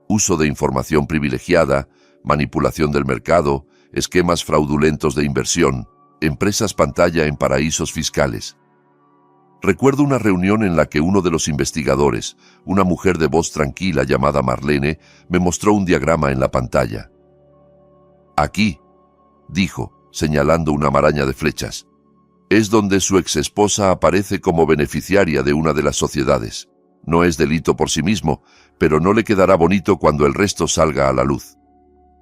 Uso de información privilegiada, manipulación del mercado, esquemas fraudulentos de inversión, empresas pantalla en paraísos fiscales. Recuerdo una reunión en la que uno de los investigadores, una mujer de voz tranquila llamada Marlene, me mostró un diagrama en la pantalla. «Aquí», dijo, señalando una maraña de flechas, «es donde su exesposa aparece como beneficiaria de una de las sociedades. No es delito por sí mismo, pero no le quedará bonito cuando el resto salga a la luz».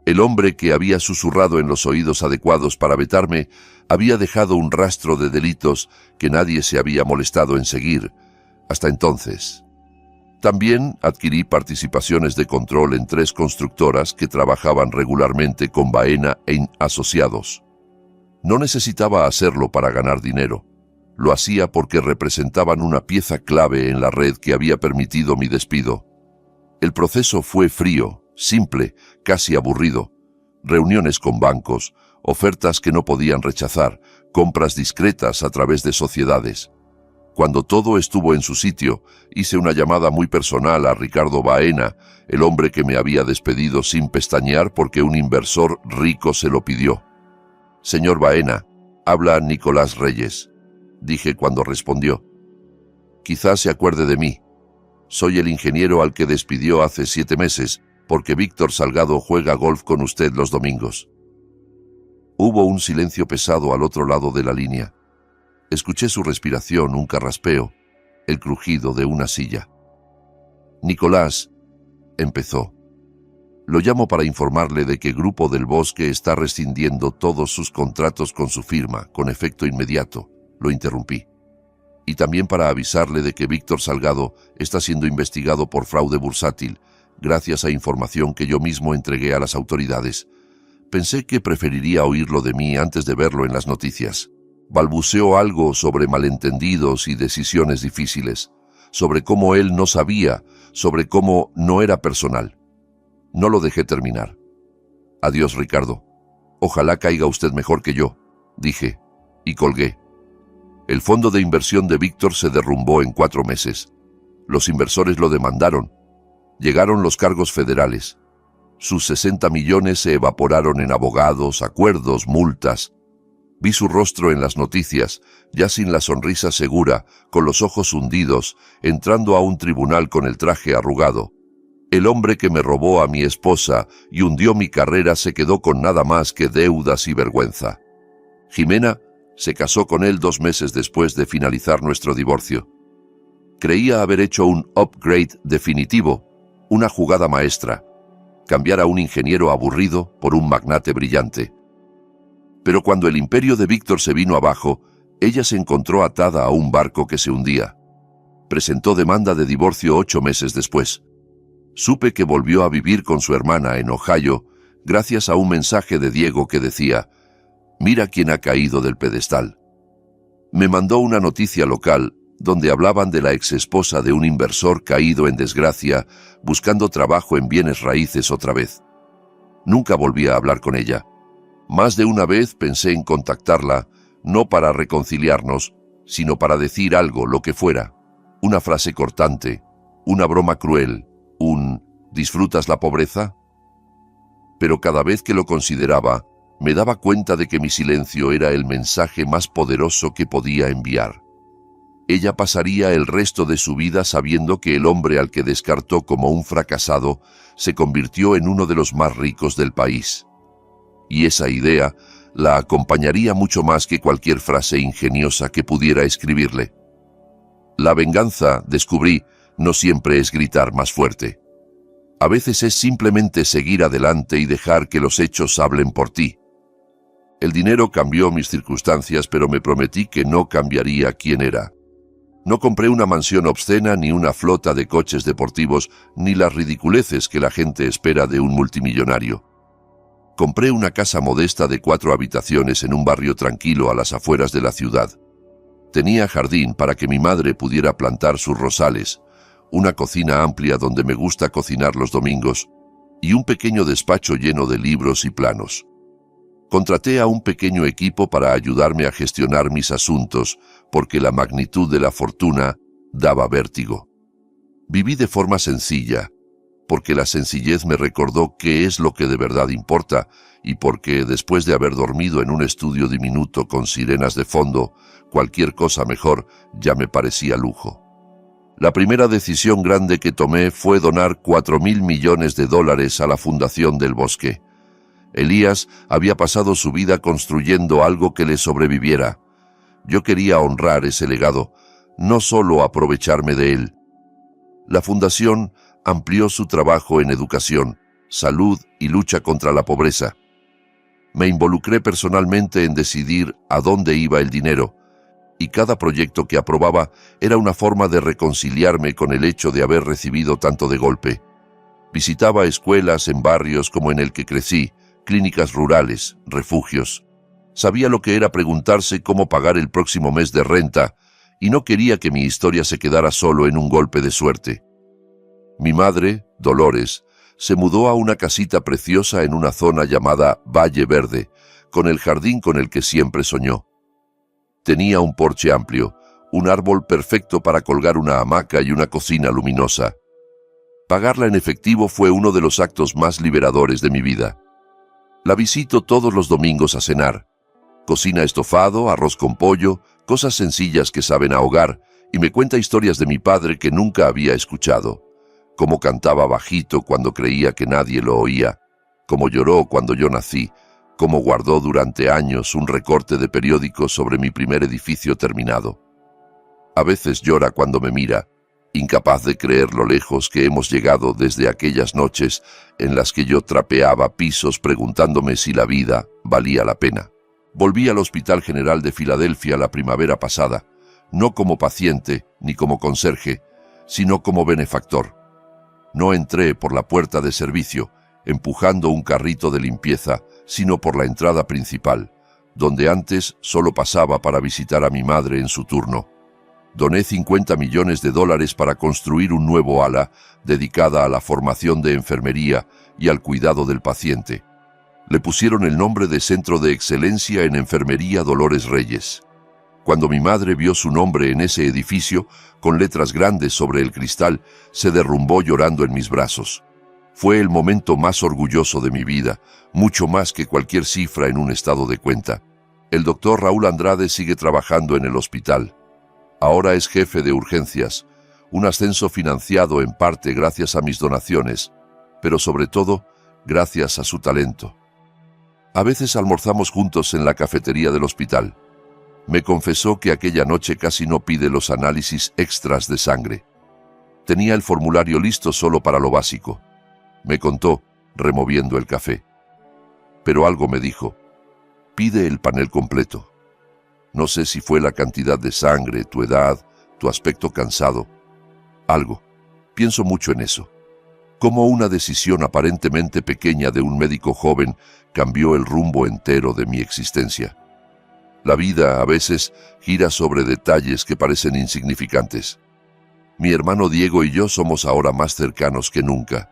El hombre que había susurrado en los oídos adecuados para vetarme había dejado un rastro de delitos que nadie se había molestado en seguir hasta entonces. También adquirí participaciones de control en 3 constructoras que trabajaban regularmente con Baena e asociados. No necesitaba hacerlo para ganar dinero. Lo hacía porque representaban una pieza clave en la red que había permitido mi despido. El proceso fue frío, simple, casi aburrido. Reuniones con bancos, ofertas que no podían rechazar, compras discretas a través de sociedades. Cuando todo estuvo en su sitio, hice una llamada muy personal a Ricardo Baena, el hombre que me había despedido sin pestañear porque un inversor rico se lo pidió. «Señor Baena, habla Nicolás Reyes», dije cuando respondió. «Quizás se acuerde de mí. Soy el ingeniero al que despidió hace 7 meses, porque Víctor Salgado juega golf con usted los domingos». Hubo un silencio pesado al otro lado de la línea. Escuché su respiración, un carraspeo, el crujido de una silla. «Nicolás», empezó, «lo llamo para informarle de que Grupo del Bosque está rescindiendo todos sus contratos con su firma, con efecto inmediato». Lo interrumpí. «Y también para avisarle de que Víctor Salgado está siendo investigado por fraude bursátil, gracias a información que yo mismo entregué a las autoridades. Pensé que preferiría oírlo de mí antes de verlo en las noticias». Balbuceó algo sobre malentendidos y decisiones difíciles, sobre cómo él no sabía, sobre cómo no era personal. No lo dejé terminar. «Adiós, Ricardo. Ojalá caiga usted mejor que yo», dije, y colgué. El fondo de inversión de Víctor se derrumbó en 4 meses. Los inversores lo demandaron. Llegaron los cargos federales. Sus 60 millones se evaporaron en abogados, acuerdos, multas. Vi su rostro en las noticias, ya sin la sonrisa segura, con los ojos hundidos, entrando a un tribunal con el traje arrugado. El hombre que me robó a mi esposa y hundió mi carrera se quedó con nada más que deudas y vergüenza. Jimena se casó con él 2 meses después de finalizar nuestro divorcio. Creía haber hecho un upgrade definitivo, una jugada maestra, cambiar a un ingeniero aburrido por un magnate brillante. Pero cuando el imperio de Víctor se vino abajo, ella se encontró atada a un barco que se hundía. Presentó demanda de divorcio 8 meses después. Supe que volvió a vivir con su hermana en Ohio gracias a un mensaje de Diego que decía: «Mira quién ha caído del pedestal». Me mandó una noticia local donde hablaban de la exesposa de un inversor caído en desgracia buscando trabajo en bienes raíces otra vez. Nunca volví a hablar con ella. Más de una vez pensé en contactarla, no para reconciliarnos, sino para decir algo, lo que fuera. Una frase cortante, una broma cruel, ¿disfrutas la pobreza? Pero cada vez que lo consideraba, me daba cuenta de que mi silencio era el mensaje más poderoso que podía enviar. Ella pasaría el resto de su vida sabiendo que el hombre al que descartó como un fracasado se convirtió en uno de los más ricos del país. Y esa idea la acompañaría mucho más que cualquier frase ingeniosa que pudiera escribirle. La venganza, descubrí, no siempre es gritar más fuerte. A veces es simplemente seguir adelante y dejar que los hechos hablen por ti. El dinero cambió mis circunstancias, pero me prometí que no cambiaría quién era. No compré una mansión obscena, ni una flota de coches deportivos, ni las ridiculeces que la gente espera de un multimillonario. Compré una casa modesta de 4 habitaciones en un barrio tranquilo a las afueras de la ciudad. Tenía jardín para que mi madre pudiera plantar sus rosales, una cocina amplia donde me gusta cocinar los domingos y un pequeño despacho lleno de libros y planos. Contraté a un pequeño equipo para ayudarme a gestionar mis asuntos porque la magnitud de la fortuna daba vértigo. Viví de forma sencilla, porque la sencillez me recordó qué es lo que de verdad importa y porque, después de haber dormido en un estudio diminuto con sirenas de fondo, cualquier cosa mejor ya me parecía lujo. La primera decisión grande que tomé fue donar $4.000 millones a la Fundación del Bosque. Elías había pasado su vida construyendo algo que le sobreviviera. Yo quería honrar ese legado, no solo aprovecharme de él. La fundación amplió su trabajo en educación, salud y lucha contra la pobreza. Me involucré personalmente en decidir a dónde iba el dinero, y cada proyecto que aprobaba era una forma de reconciliarme con el hecho de haber recibido tanto de golpe. Visitaba escuelas en barrios como en el que crecí, clínicas rurales, refugios. Sabía lo que era preguntarse cómo pagar el próximo mes de renta, y no quería que mi historia se quedara solo en un golpe de suerte. Mi madre, Dolores, se mudó a una casita preciosa en una zona llamada Valle Verde, con el jardín con el que siempre soñó. Tenía un porche amplio, un árbol perfecto para colgar una hamaca y una cocina luminosa. Pagarla en efectivo fue uno de los actos más liberadores de mi vida. La visito todos los domingos a cenar. Cocina estofado, arroz con pollo, cosas sencillas que saben a hogar, y me cuenta historias de mi padre que nunca había escuchado. Cómo cantaba bajito cuando creía que nadie lo oía, cómo lloró cuando yo nací, cómo guardó durante años un recorte de periódico sobre mi primer edificio terminado. A veces llora cuando me mira, incapaz de creer lo lejos que hemos llegado desde aquellas noches en las que yo trapeaba pisos preguntándome si la vida valía la pena. Volví al Hospital General de Filadelfia la primavera pasada, no como paciente ni como conserje, sino como benefactor. No entré por la puerta de servicio, empujando un carrito de limpieza, sino por la entrada principal, donde antes solo pasaba para visitar a mi madre en su turno. Doné $50 millones para construir un nuevo ala dedicada a la formación de enfermería y al cuidado del paciente. Le pusieron el nombre de Centro de Excelencia en Enfermería Dolores Reyes. Cuando mi madre vio su nombre en ese edificio, con letras grandes sobre el cristal, se derrumbó llorando en mis brazos. Fue el momento más orgulloso de mi vida, mucho más que cualquier cifra en un estado de cuenta. El doctor Raúl Andrade sigue trabajando en el hospital. Ahora es jefe de urgencias, un ascenso financiado en parte gracias a mis donaciones, pero sobre todo gracias a su talento. A veces almorzamos juntos en la cafetería del hospital. Me confesó que aquella noche casi no pide los análisis extras de sangre. Tenía el formulario listo solo para lo básico. Me contó, removiendo el café. Pero algo me dijo. Pide el panel completo. No sé si fue la cantidad de sangre, tu edad, tu aspecto cansado. Algo. Pienso mucho en eso. Cómo una decisión aparentemente pequeña de un médico joven cambió el rumbo entero de mi existencia. La vida, a veces, gira sobre detalles que parecen insignificantes. Mi hermano Diego y yo somos ahora más cercanos que nunca.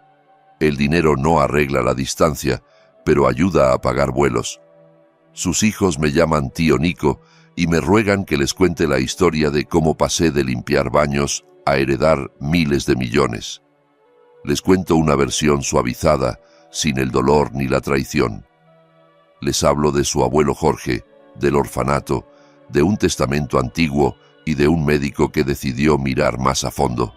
El dinero no arregla la distancia, pero ayuda a pagar vuelos. Sus hijos me llaman tío Nico y me ruegan que les cuente la historia de cómo pasé de limpiar baños a heredar miles de millones. Les cuento una versión suavizada, sin el dolor ni la traición. Les hablo de su abuelo Jorge, del orfanato, de un testamento antiguo y de un médico que decidió mirar más a fondo.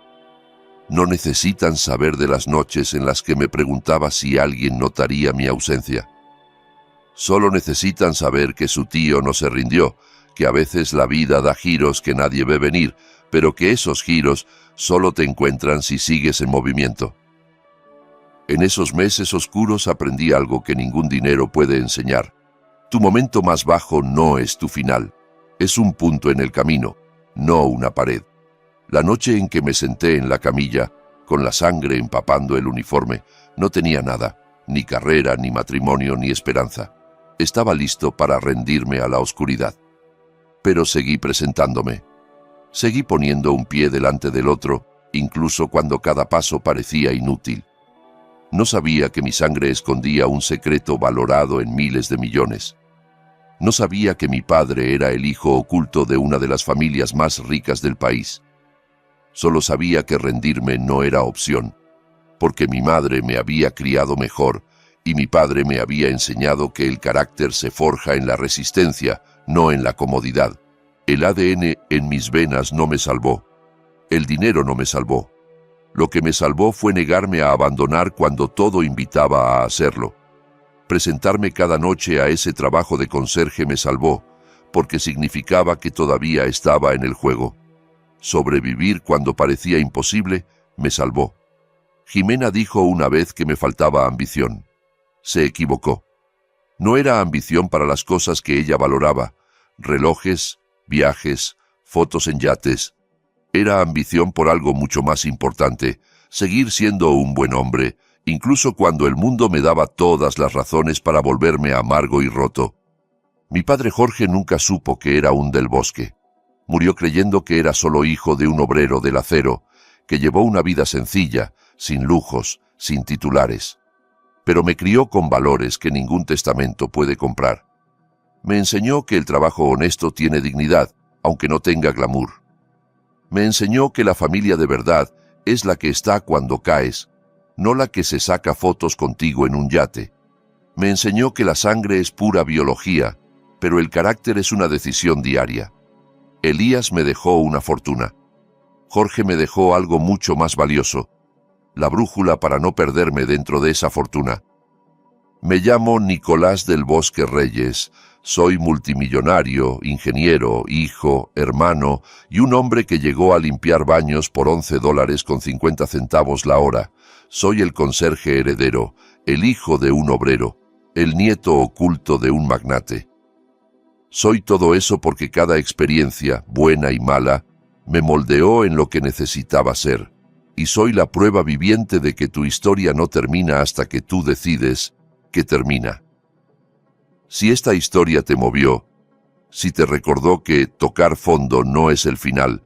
No necesitan saber de las noches en las que me preguntaba si alguien notaría mi ausencia. Solo necesitan saber que su tío no se rindió, que a veces la vida da giros que nadie ve venir, pero que esos giros solo te encuentran si sigues en movimiento. En esos meses oscuros aprendí algo que ningún dinero puede enseñar. Tu momento más bajo no es tu final, es un punto en el camino, no una pared. La noche en que me senté en la camilla, con la sangre empapando el uniforme, no tenía nada, ni carrera, ni matrimonio, ni esperanza. Estaba listo para rendirme a la oscuridad. Pero seguí presentándome. Seguí poniendo un pie delante del otro, incluso cuando cada paso parecía inútil. No sabía que mi sangre escondía un secreto valorado en miles de millones. No sabía que mi padre era el hijo oculto de una de las familias más ricas del país. Solo sabía que rendirme no era opción, porque mi madre me había criado mejor y mi padre me había enseñado que el carácter se forja en la resistencia, no en la comodidad. El ADN en mis venas no me salvó. El dinero no me salvó. Lo que me salvó fue negarme a abandonar cuando todo invitaba a hacerlo. Presentarme cada noche a ese trabajo de conserje me salvó, porque significaba que todavía estaba en el juego. Sobrevivir cuando parecía imposible me salvó. Jimena dijo una vez que me faltaba ambición. Se equivocó. No era ambición para las cosas que ella valoraba, relojes, viajes, fotos en yates. Era ambición por algo mucho más importante, seguir siendo un buen hombre, incluso cuando el mundo me daba todas las razones para volverme amargo y roto. Mi padre Jorge nunca supo que era un del Bosque. Murió creyendo que era solo hijo de un obrero del acero, que llevó una vida sencilla, sin lujos, sin titulares. Pero me crió con valores que ningún testamento puede comprar. Me enseñó que el trabajo honesto tiene dignidad, aunque no tenga glamour. Me enseñó que la familia de verdad es la que está cuando caes, no la que se saca fotos contigo en un yate. Me enseñó que la sangre es pura biología, pero el carácter es una decisión diaria. Elías me dejó una fortuna. Jorge me dejó algo mucho más valioso, la brújula para no perderme dentro de esa fortuna. Me llamo Nicolás del Bosque Reyes, soy multimillonario, ingeniero, hijo, hermano y un hombre que llegó a limpiar baños por $11.50 la hora. Soy el conserje heredero, el hijo de un obrero, el nieto oculto de un magnate. Soy todo eso porque cada experiencia, buena y mala, me moldeó en lo que necesitaba ser, y soy la prueba viviente de que tu historia no termina hasta que tú decides que termina. Si esta historia te movió, si te recordó que tocar fondo no es el final,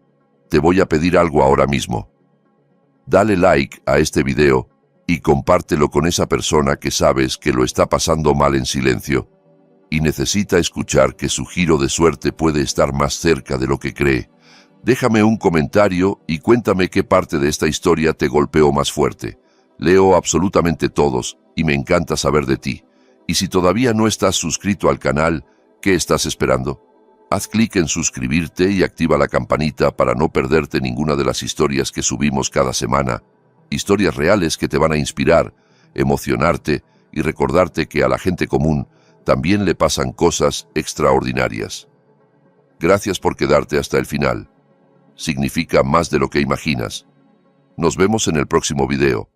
te voy a pedir algo ahora mismo. Dale like a este video y compártelo con esa persona que sabes que lo está pasando mal en silencio y necesita escuchar que su giro de suerte puede estar más cerca de lo que cree. Déjame un comentario y cuéntame qué parte de esta historia te golpeó más fuerte. Leo absolutamente todos y me encanta saber de ti. Y si todavía no estás suscrito al canal, ¿Qué estás esperando? Haz clic en suscribirte y activa la campanita para no perderte ninguna de las historias que subimos cada semana. Historias reales que te van a inspirar, emocionarte y recordarte que a la gente común también le pasan cosas extraordinarias. Gracias por quedarte hasta el final. Significa más de lo que imaginas. Nos vemos en el próximo video.